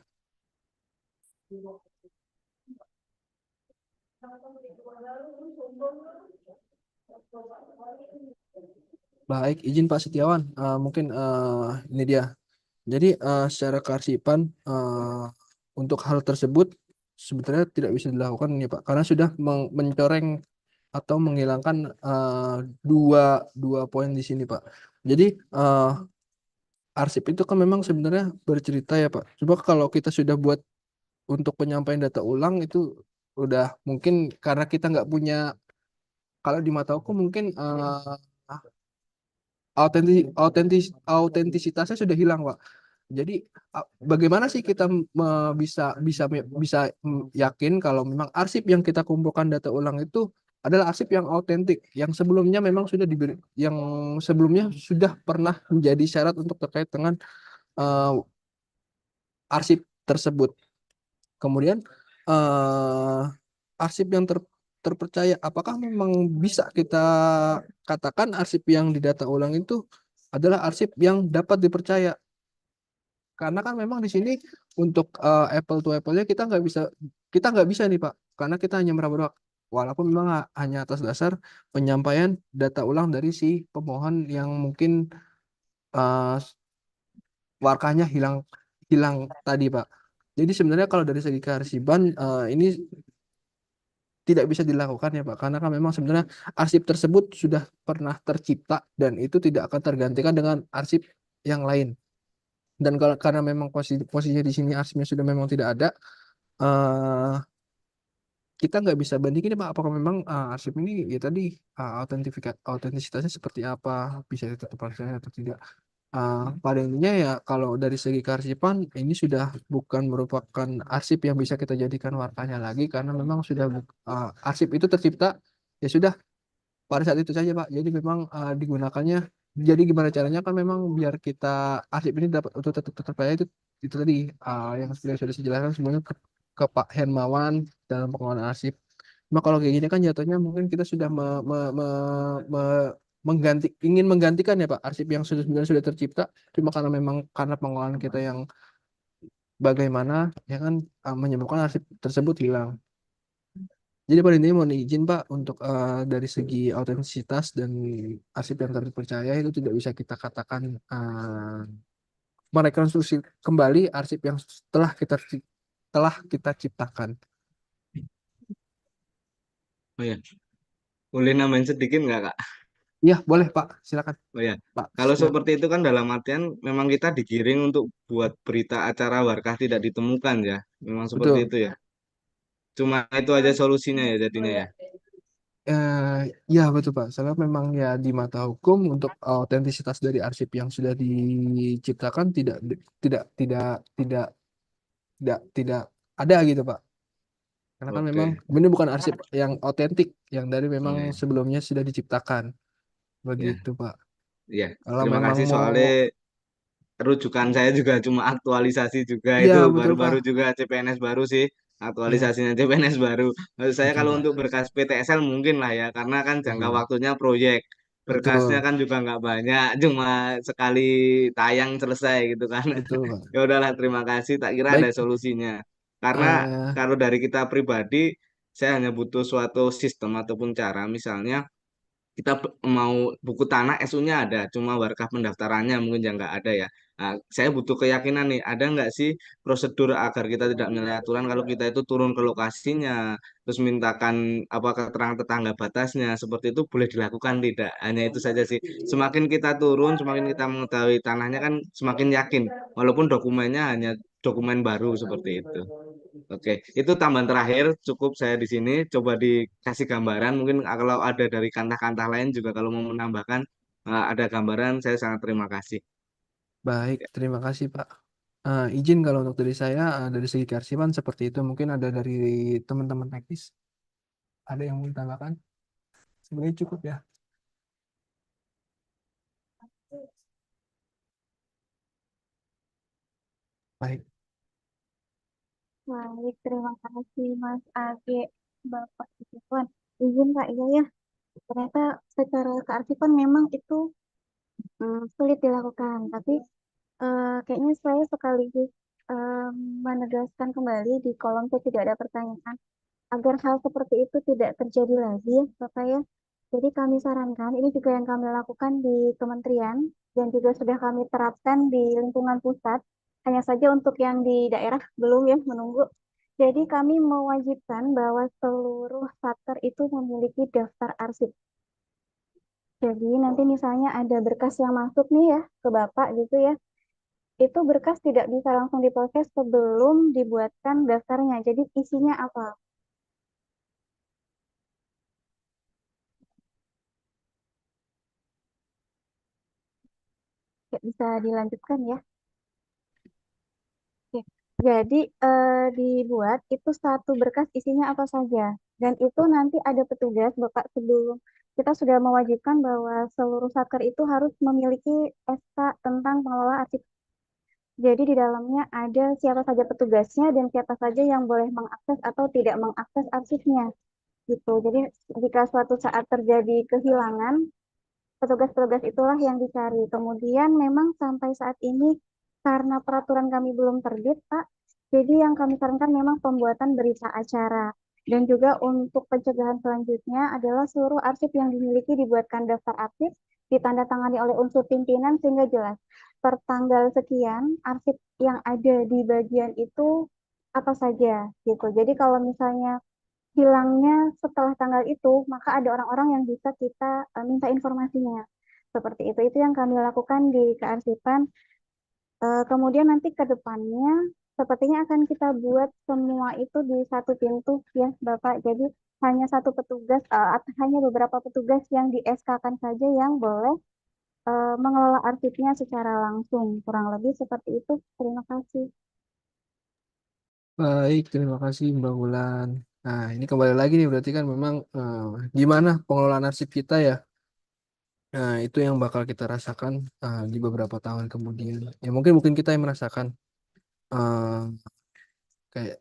Speaker 5: Baik, izin Pak Setiawan. Mungkin ini dia. Jadi secara kearsipan, untuk hal tersebut sebenarnya tidak bisa dilakukan ya Pak, karena sudah mencoreng atau menghilangkan dua dua poin di sini Pak. Jadi arsip itu kan memang sebenarnya bercerita ya Pak. Coba kalau kita sudah buat untuk penyampaian data ulang itu udah mungkin karena kita nggak punya, kalau di mata aku mungkin autentisitasnya sudah hilang Pak. Jadi bagaimana sih kita bisa bisa bisa yakin kalau memang arsip yang kita kumpulkan data ulang itu adalah arsip yang autentik, yang sebelumnya memang sudah diberi, yang sebelumnya sudah pernah menjadi syarat untuk terkait dengan uh, arsip tersebut. Kemudian arsip yang terpercaya, apakah memang bisa kita katakan arsip yang didata ulang itu adalah arsip yang dapat dipercaya? Karena kan memang di sini untuk apple to apple-nya kita nggak bisa nih Pak, karena kita hanya meraba-raba, walaupun memang hanya atas dasar penyampaian data ulang dari si pemohon yang mungkin uh, warkahnya hilang hilang tadi Pak. Jadi sebenarnya kalau dari segi kearsipan ini tidak bisa dilakukan ya Pak, karena kan memang sebenarnya arsip tersebut sudah pernah tercipta dan itu tidak akan tergantikan dengan arsip yang lain. Dan kalau karena memang posisinya di sini arsipnya sudah memang tidak ada, eh kita nggak bisa bandingin ya Pak, apakah memang arsip ini ya tadi autentisitasnya seperti apa, bisa tetap percaya atau tidak. Pada intinya ya kalau dari segi kearsipan ini sudah bukan merupakan arsip yang bisa kita jadikan warkanya lagi, karena memang sudah arsip itu tercipta ya sudah pada saat itu saja Pak. Jadi memang digunakannya. Jadi gimana caranya kan memang biar kita arsip ini dapat untuk tetap terpercaya itu tadi yang sudah saya jelaskan semuanya ke Pak Hermawan dalam pengelolaan arsip. Nah kalau kayak gini kan jatuhnya mungkin kita sudah ingin menggantikan ya Pak arsip yang sebenarnya sudah tercipta, cuma karena memang karena pengelolaan kita yang bagaimana ya kan menyebabkan arsip tersebut hilang. Jadi pada intinya mohon izin Pak untuk dari segi autentisitas dan arsip yang terpercaya itu tidak bisa kita katakan merekonstruksi kembali arsip yang telah kita ciptakan.
Speaker 10: Oh ya, boleh nambahin sedikit nggak Kak?
Speaker 5: Iya boleh Pak, silakan
Speaker 10: Oh ya,
Speaker 5: Pak.
Speaker 10: kalau
Speaker 5: Ya,
Speaker 10: seperti itu kan dalam artian memang kita digiring untuk buat berita acara warkah tidak ditemukan ya. Memang seperti
Speaker 5: betul.
Speaker 10: itu ya. Cuma itu aja solusinya ya jadinya ya.
Speaker 5: Eh, ya betul Pak. Soalnya memang ya di mata hukum untuk autentisitas dari arsip yang sudah diciptakan tidak tidak tidak tidak ada gitu Pak. Karena kan memang
Speaker 10: Oke.
Speaker 5: ini bukan arsip yang otentik yang dari memang
Speaker 10: Oh ya.
Speaker 5: sebelumnya sudah diciptakan.
Speaker 10: Ya,
Speaker 5: Begitu Pak.
Speaker 10: ya.
Speaker 5: Kalau
Speaker 10: Terima
Speaker 5: memang
Speaker 10: kasih
Speaker 5: mau,
Speaker 10: soalnya rujukan saya juga cuma aktualisasi juga
Speaker 5: iya
Speaker 10: itu
Speaker 5: betul Pak.
Speaker 10: baru-baru juga CPNS baru sih
Speaker 5: Iya
Speaker 10: aktualisasinya CPNS baru. Maksud saya
Speaker 5: betul
Speaker 10: kalau
Speaker 5: Pak.
Speaker 10: untuk berkas PTSL mungkin lah ya karena kan jangka
Speaker 5: Betul.
Speaker 10: waktunya proyek berkasnya
Speaker 5: Betul.
Speaker 10: kan juga nggak banyak cuma sekali tayang selesai gitu kan.
Speaker 5: Betul Pak.
Speaker 10: Ya udahlah terima kasih tak kira ada
Speaker 5: Baik.
Speaker 10: solusinya karena
Speaker 5: eh
Speaker 10: kalau dari kita pribadi saya hanya butuh suatu sistem ataupun cara misalnya kita mau buku tanah SU-nya ada, cuma warkah pendaftarannya mungkin yang nggak ada ya. Nah, saya butuh keyakinan nih, ada nggak sih prosedur agar kita tidak menyalahi aturan kalau kita itu turun ke lokasinya, terus mintakan apa keterangan tetangga batasnya, seperti itu boleh dilakukan tidak? Hanya itu saja sih. Semakin kita turun, semakin kita mengetahui tanahnya kan semakin yakin, walaupun dokumennya hanya dokumen baru seperti itu. Oke, itu tambahan terakhir. Cukup saya di sini. Coba dikasih gambaran. Mungkin kalau ada dari kantah-kantah lain juga kalau mau menambahkan ada gambaran, saya sangat terima kasih.
Speaker 5: Baik, terima kasih Pak. Izin kalau untuk dari saya, dari segi kearsipan seperti itu. Mungkin ada dari teman-teman teknis. Ada yang mau ditambahkan? Sebenarnya cukup ya. Baik.
Speaker 7: Baik, terima kasih Mas Age, Bapak Iwan. Izin Kak, iya ya. Ternyata secara kearifan memang itu sulit dilakukan, tapi kayaknya saya sekaligus eh, menegaskan kembali di kolom chat tidak ada pertanyaan agar hal seperti itu tidak terjadi lagi ya Bapak ya. Jadi kami sarankan, ini juga yang kami lakukan di kementerian dan juga sudah kami terapkan di lingkungan pusat. Hanya saja untuk yang di daerah belum ya menunggu. Jadi kami mewajibkan bahwa seluruh satker itu memiliki daftar arsip. Jadi nanti misalnya ada berkas yang masuk nih ya ke Bapak gitu ya. Itu berkas tidak bisa langsung diproses sebelum dibuatkan daftarnya. Jadi isinya apa? Ya, bisa dilanjutkan ya. Oke. Jadi dibuat itu satu berkas isinya apa saja. Dan itu nanti ada petugas, Bapak sebelum kita sudah mewajibkan bahwa seluruh satker itu harus memiliki SK tentang pengelola arsip. Jadi di dalamnya ada siapa saja petugasnya dan siapa saja yang boleh mengakses atau tidak mengakses arsipnya. Gitu. Jadi jika suatu saat terjadi kehilangan, petugas-petugas itulah yang dicari. Kemudian memang sampai saat ini karena peraturan kami belum terbit, Pak, jadi yang kami sarankan memang pembuatan berita acara. Dan juga untuk pencegahan selanjutnya adalah seluruh arsip yang dimiliki dibuatkan daftar arsip, ditandatangani oleh unsur pimpinan sehingga jelas. Per tanggal sekian, arsip yang ada di bagian itu apa saja gitu. Jadi kalau misalnya hilangnya setelah tanggal itu, maka ada orang-orang yang bisa kita minta informasinya. Seperti itu yang kami lakukan di kearsipan. Kemudian nanti ke depannya, sepertinya akan kita buat semua itu di satu pintu ya, Bapak. Jadi hanya satu petugas, atau hanya beberapa petugas yang di SK-kan saja yang boleh mengelola arsipnya secara langsung. Kurang lebih seperti itu. Terima kasih.
Speaker 5: Baik, terima kasih Mbak Wulan. Nah, ini kembali lagi nih berarti kan memang gimana pengelolaan arsip kita ya. Nah, itu yang bakal kita rasakan di beberapa tahun kemudian. Ya mungkin kita yang merasakan eh, kayak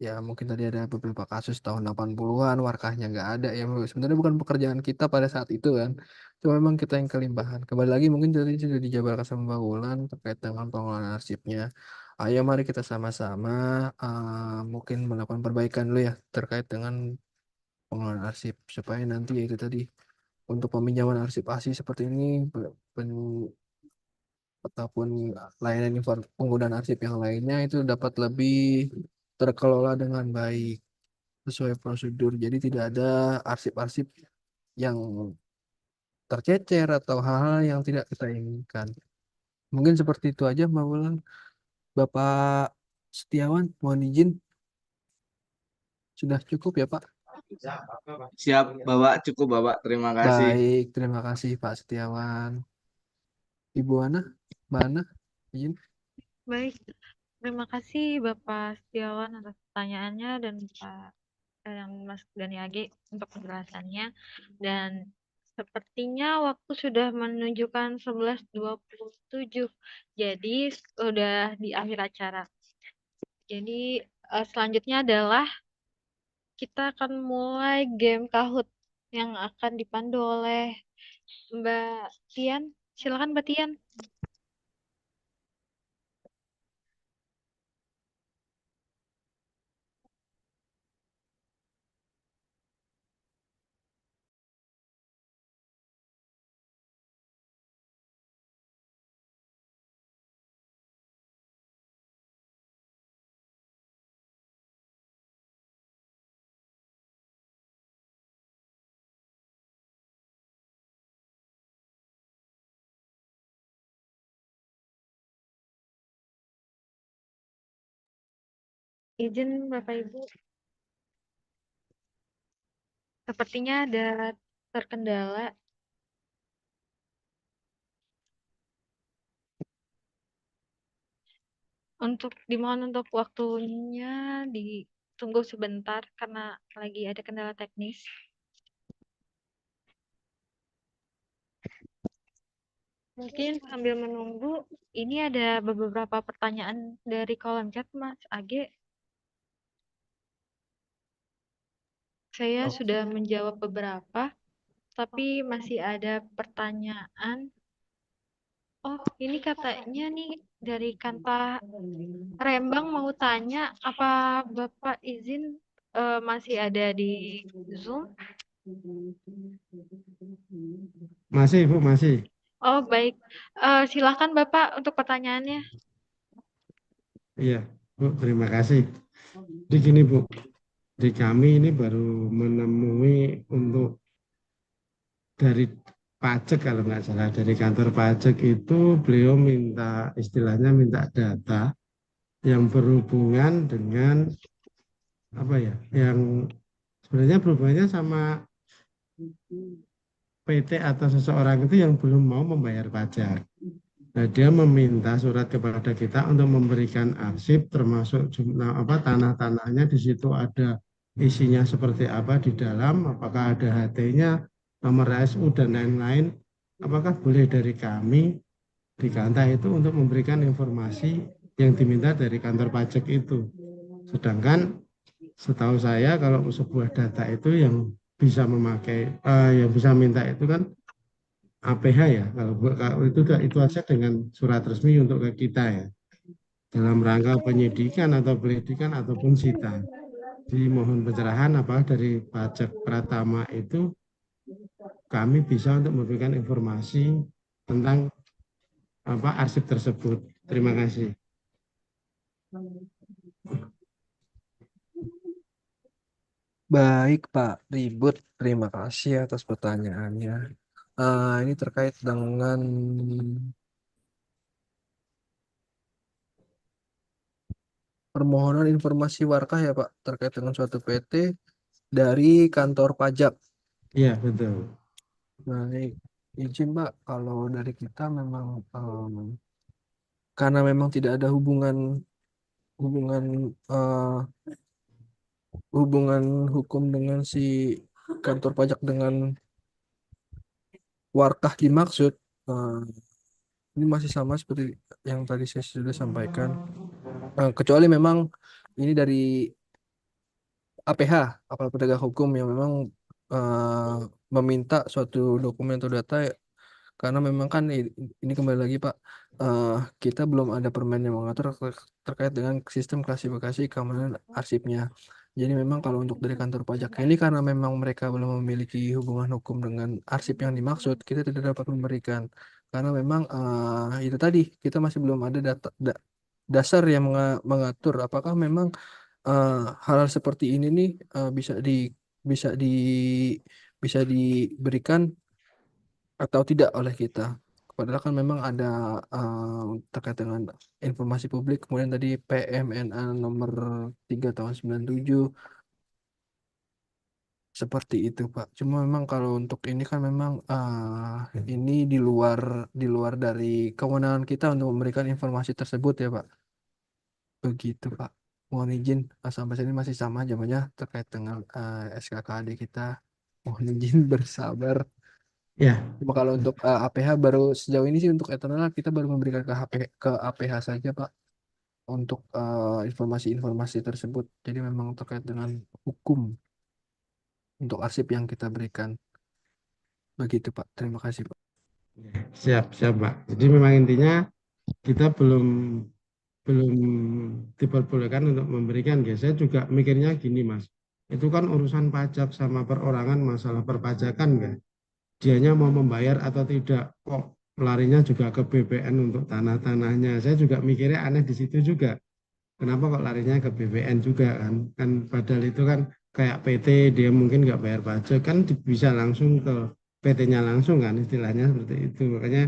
Speaker 5: ya mungkin tadi ada beberapa kasus tahun 80-an warkahnya nggak ada ya sebenarnya bukan pekerjaan kita pada saat itu kan. Cuma memang kita yang kelimbahan. Kembali lagi mungkin tadi sudah dijabarkan sama Mbak Wulan terkait dengan pengelolaan arsipnya. Ayo mari kita sama-sama mungkin melakukan perbaikan dulu ya terkait dengan pengelolaan arsip supaya nanti ya itu tadi untuk peminjaman arsip asli seperti ini ataupun layanan penggunaan arsip yang lainnya itu dapat lebih terkelola dengan baik sesuai prosedur. Jadi tidak ada arsip-arsip yang tercecer atau hal-hal yang tidak kita inginkan. Mungkin seperti itu aja Mbak Wulan. Bapak Setiawan, mohon izin sudah cukup ya Pak.
Speaker 10: Siap, Bapak. Cukup, Bapak. Terima kasih.
Speaker 5: Baik, terima kasih Pak Setiawan. Ibu Ana, Mbak Ana, izin.
Speaker 3: Baik, terima kasih Bapak Setiawan atas pertanyaannya dan Pak Mas Dani Agi untuk penjelasannya. Dan sepertinya waktu sudah menunjukkan 11.27. Jadi sudah di akhir acara. Jadi selanjutnya adalah kita akan mulai game Kahoot yang akan dipandu oleh Mbak Tian. Silakan Mbak Tian. Izin Bapak Ibu, sepertinya ada terkendala. Dimohon untuk waktunya ditunggu sebentar karena lagi ada kendala teknis. Mungkin sambil menunggu, ini ada beberapa pertanyaan dari kolom chat Mas Age. Saya sudah menjawab beberapa, tapi masih ada pertanyaan. Oh, ini katanya nih dari Kanta Rembang mau tanya, apa Bapak izin masih ada di Zoom?
Speaker 11: Masih, Bu, masih.
Speaker 3: Oh, baik. Silakan Bapak untuk pertanyaannya.
Speaker 11: Iya, Bu, terima kasih. Jadi gini, Bu, di kami ini baru menemui untuk dari pajak kalau nggak salah, dari kantor pajak itu beliau minta istilahnya minta data yang berhubungan dengan apa ya, yang sebenarnya berhubungannya sama PT atau seseorang itu yang belum mau membayar pajak. Nah, dia meminta surat kepada kita untuk memberikan arsip termasuk jumlah tanah-tanahnya, di situ ada isinya seperti apa di dalam, apakah ada HT-nya, nomor SU dan lain-lain. Apakah boleh dari kami di Kanta itu untuk memberikan informasi yang diminta dari kantor pajak itu. Sedangkan setahu saya kalau sebuah data itu yang bisa memakai yang bisa minta itu kan APH ya, kalau itu aja dengan surat resmi untuk ke kita ya, dalam rangka penyidikan atau penyelidikan ataupun sita. Jadi mohon pencerahan apa dari pajak Pratama itu kami bisa untuk memberikan informasi tentang arsip tersebut. Terima kasih.
Speaker 5: Baik Pak Ribut, terima kasih atas pertanyaannya. Ini terkait dengan permohonan informasi warkah ya Pak, terkait dengan suatu PT dari kantor pajak.
Speaker 11: Iya, betul.
Speaker 5: Baik, izin Pak, kalau dari kita memang karena memang tidak ada hubungan hubungan hukum dengan si kantor pajak dengan warkah dimaksud, ini masih sama seperti yang tadi saya sudah sampaikan, kecuali memang ini dari APH, aparat penegak hukum yang memang meminta suatu dokumen atau data, karena memang kan ini kembali lagi Pak, kita belum ada permen yang mengatur terkait dengan sistem klasifikasi keamanan arsipnya. Jadi memang kalau untuk dari kantor pajak ini, karena memang mereka belum memiliki hubungan hukum dengan arsip yang dimaksud, kita tidak dapat memberikan. Karena memang itu tadi, kita masih belum ada dasar yang mengatur apakah memang hal seperti ini nih bisa di bisa diberikan atau tidak oleh kita. Padahal kan memang ada terkait dengan informasi publik, kemudian tadi PMNA nomor 3 tahun 97, seperti itu Pak. Cuma memang kalau untuk ini kan memang ini di luar dari kewenangan kita untuk memberikan informasi tersebut ya Pak. Begitu Pak. Mohon izin, sampai sini masih sama jawabannya terkait dengan SKKAD kita. Mohon izin bersabar.
Speaker 11: Ya,
Speaker 5: Cuma kalau untuk APH baru sejauh ini sih untuk eternal kita baru memberikan ke APH saja Pak untuk informasi-informasi tersebut. Jadi memang terkait dengan hukum untuk arsip yang kita berikan. Begitu Pak. Terima kasih Pak.
Speaker 11: siap, siap, Pak. Jadi memang intinya kita belum diperbolehkan untuk memberikan, guys. Saya juga mikirnya gini, Mas. Itu kan urusan pajak sama perorangan, masalah perpajakan, kan. Dianya mau membayar atau tidak, kok larinya juga ke BPN untuk tanah-tanahnya. Saya juga mikirnya aneh di situ juga. Kenapa kok larinya ke BPN juga kan? Kan padahal itu kan kayak PT, dia mungkin nggak bayar pajak, kan bisa langsung ke PT-nya langsung kan, istilahnya seperti itu. Makanya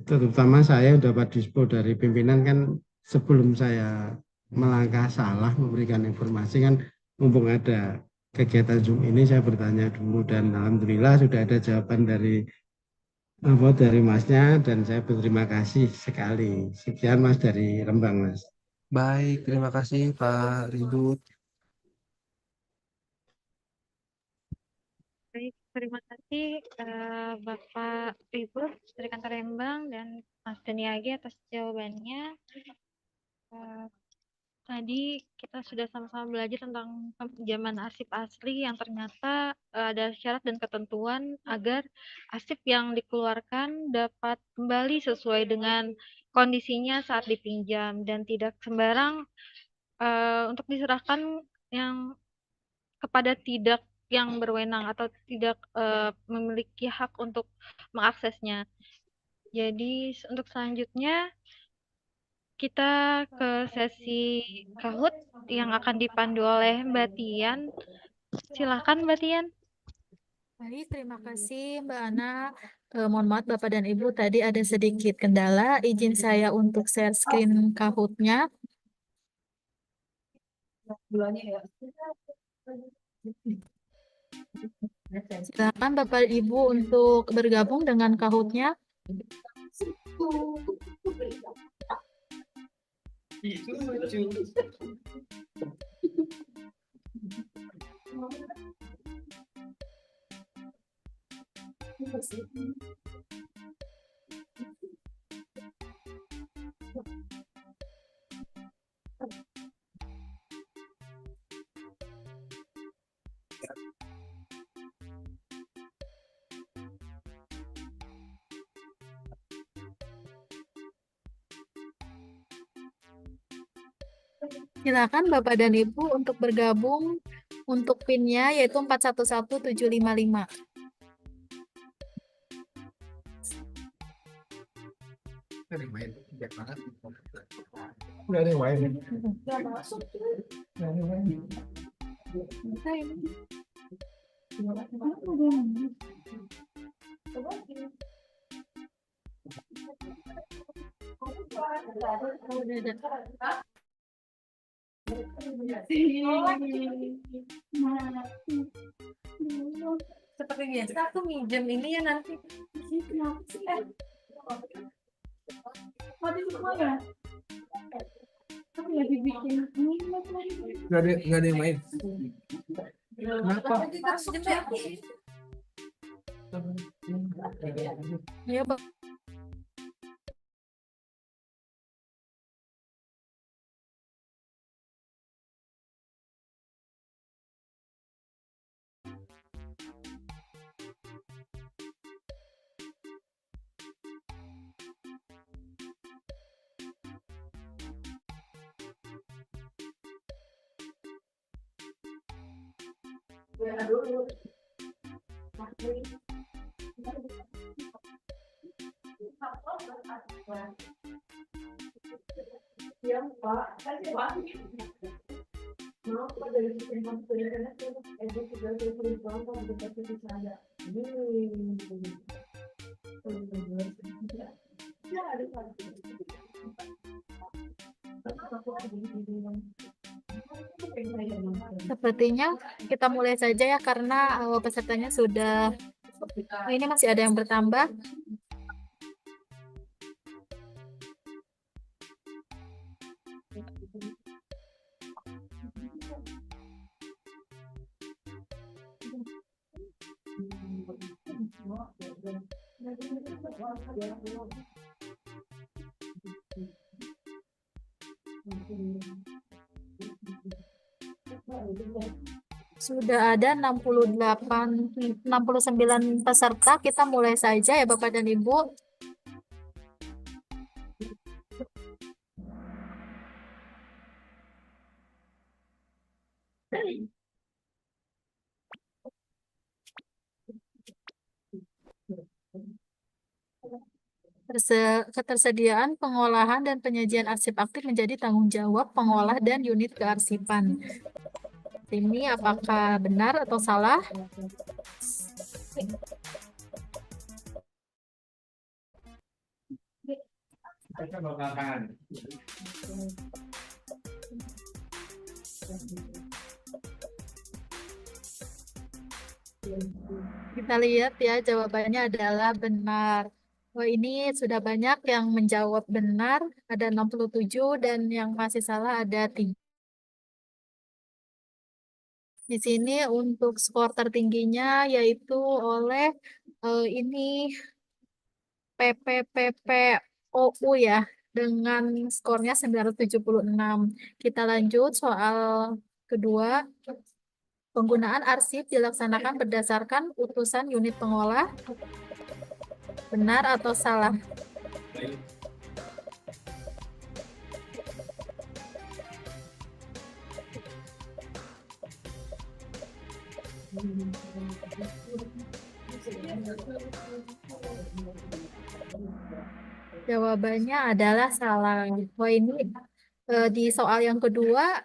Speaker 11: terutama saya dapat dispo dari pimpinan kan sebelum saya melangkah salah memberikan informasi kan, mumpung ada kegiatan Zoom ini saya bertanya dulu dan alhamdulillah sudah ada jawaban dari Masnya dan saya berterima kasih sekali. Sekian Mas dari Rembang, Mas.
Speaker 5: Baik, terima kasih Pak Ridut.
Speaker 3: Baik, terima kasih Bapak Ribut dari kantor Lembang dan Mas Daniagi atas jawabannya. Tadi kita sudah sama-sama belajar tentang peminjaman arsip asli yang ternyata ada syarat dan ketentuan agar arsip yang dikeluarkan dapat kembali sesuai dengan kondisinya saat dipinjam dan tidak sembarang untuk diserahkan yang kepada tidak yang berwenang atau tidak memiliki hak untuk mengaksesnya. Jadi untuk selanjutnya kita ke sesi Kahoot yang akan dipandu oleh Mbak Tian. Silakan Mbak Tian.
Speaker 12: Baik, terima kasih Mbak Ana. Mohon maaf Bapak dan Ibu, tadi ada sedikit kendala. Izin saya untuk share screen Kahoot-nya. Silakan Bapak Ibu untuk bergabung dengan Kahoot-nya. Silakan Bapak dan Ibu untuk bergabung untuk PIN-nya yaitu 411755.
Speaker 5: Nggak ada yang main.
Speaker 12: Seperti biasa aku minjem ini ya nanti.
Speaker 5: Nggak ada yang main. Kenapa?
Speaker 12: Ya, Pak. Sepertinya kita mulai saja ya karena pesertanya sudah ini masih ada yang bertambah. Sudah ada 69 peserta. Kita mulai saja ya Bapak dan Ibu. Ketersediaan, pengolahan, dan penyajian arsip aktif menjadi tanggung jawab pengolah dan unit kearsipan. Ini apakah benar atau salah? Kita lihat ya, jawabannya adalah benar. Oh, ini sudah banyak yang menjawab benar, ada 67 dan yang masih salah ada 3. Di sini untuk skor tertingginya yaitu oleh ini PPPPOU ya, dengan skornya 976. Kita lanjut soal kedua. Penggunaan arsip dilaksanakan berdasarkan utusan unit pengolah. Benar atau salah? Jawabannya adalah salah. Wah, ini di soal yang kedua,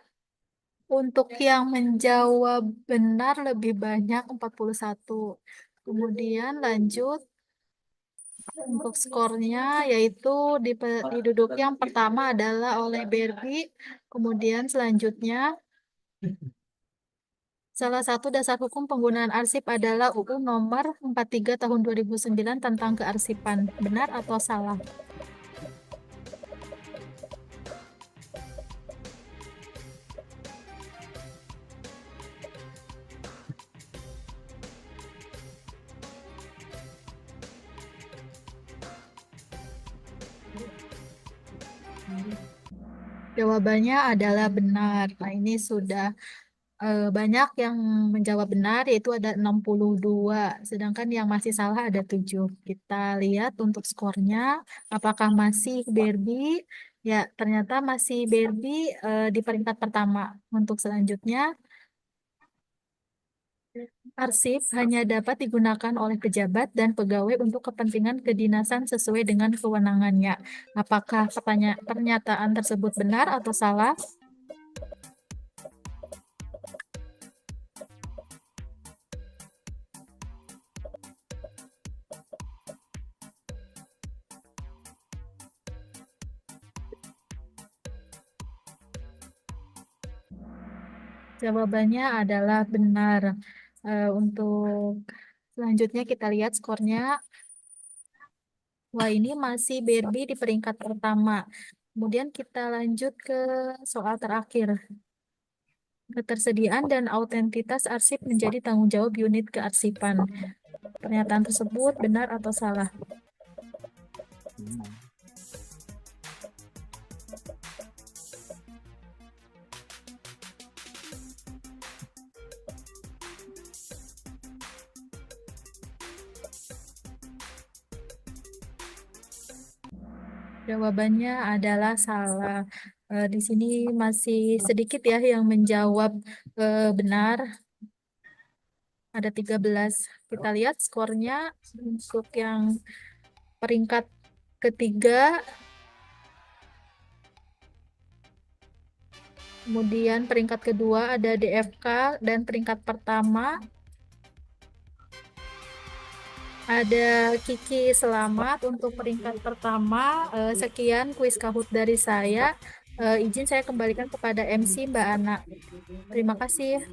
Speaker 12: untuk yang menjawab benar lebih banyak 41. Kemudian lanjut untuk skornya, yaitu di duduk yang pertama adalah oleh Berbi. Kemudian selanjutnya, salah satu dasar hukum penggunaan arsip adalah UU nomor 43 tahun 2009 tentang kearsipan. Benar atau salah? Jawabannya adalah benar. Nah, ini sudah banyak yang menjawab benar, yaitu ada 62. Sedangkan yang masih salah ada 7. Kita lihat untuk skornya, apakah masih Barbie? Ya, ternyata masih Barbie di peringkat pertama. Untuk selanjutnya, arsip hanya dapat digunakan oleh pejabat dan pegawai untuk kepentingan kedinasan sesuai dengan kewenangannya. Apakah pernyataan tersebut benar atau salah? Jawabannya adalah benar. Untuk selanjutnya kita lihat skornya. Wah, ini masih Barbie di peringkat pertama. Kemudian kita lanjut ke soal terakhir. Ketersediaan dan autentitas arsip menjadi tanggung jawab unit kearsipan. Pernyataan tersebut benar atau salah? Jawabannya adalah salah. Di sini masih sedikit ya yang menjawab benar. Ada 13. Kita lihat skornya untuk yang peringkat ketiga. Kemudian peringkat kedua ada DFK dan peringkat pertama ada Kiki. Selamat untuk peringkat pertama. Sekian kuis Kahoot dari saya. Izin saya kembalikan kepada MC Mbak Ana. Terima kasih.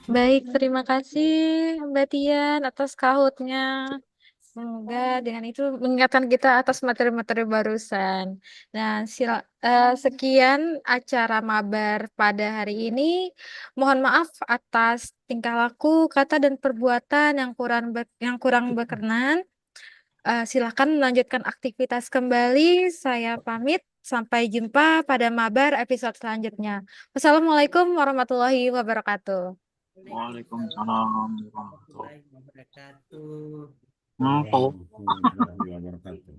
Speaker 13: Baik, terima kasih Mbak Tian atas Kahootnya. Semoga dengan itu mengingatkan kita atas materi-materi barusan. Nah, sekian acara mabar pada hari ini. Mohon maaf atas tingkah laku, kata dan perbuatan yang kurang berkenan. Silakan melanjutkan aktivitas kembali. Saya pamit. Sampai jumpa pada mabar episode selanjutnya. Wassalamualaikum warahmatullahi wabarakatuh.
Speaker 10: Waalaikumsalam warahmatullahi
Speaker 4: Wabarakatuh.
Speaker 10: wabarakatuh.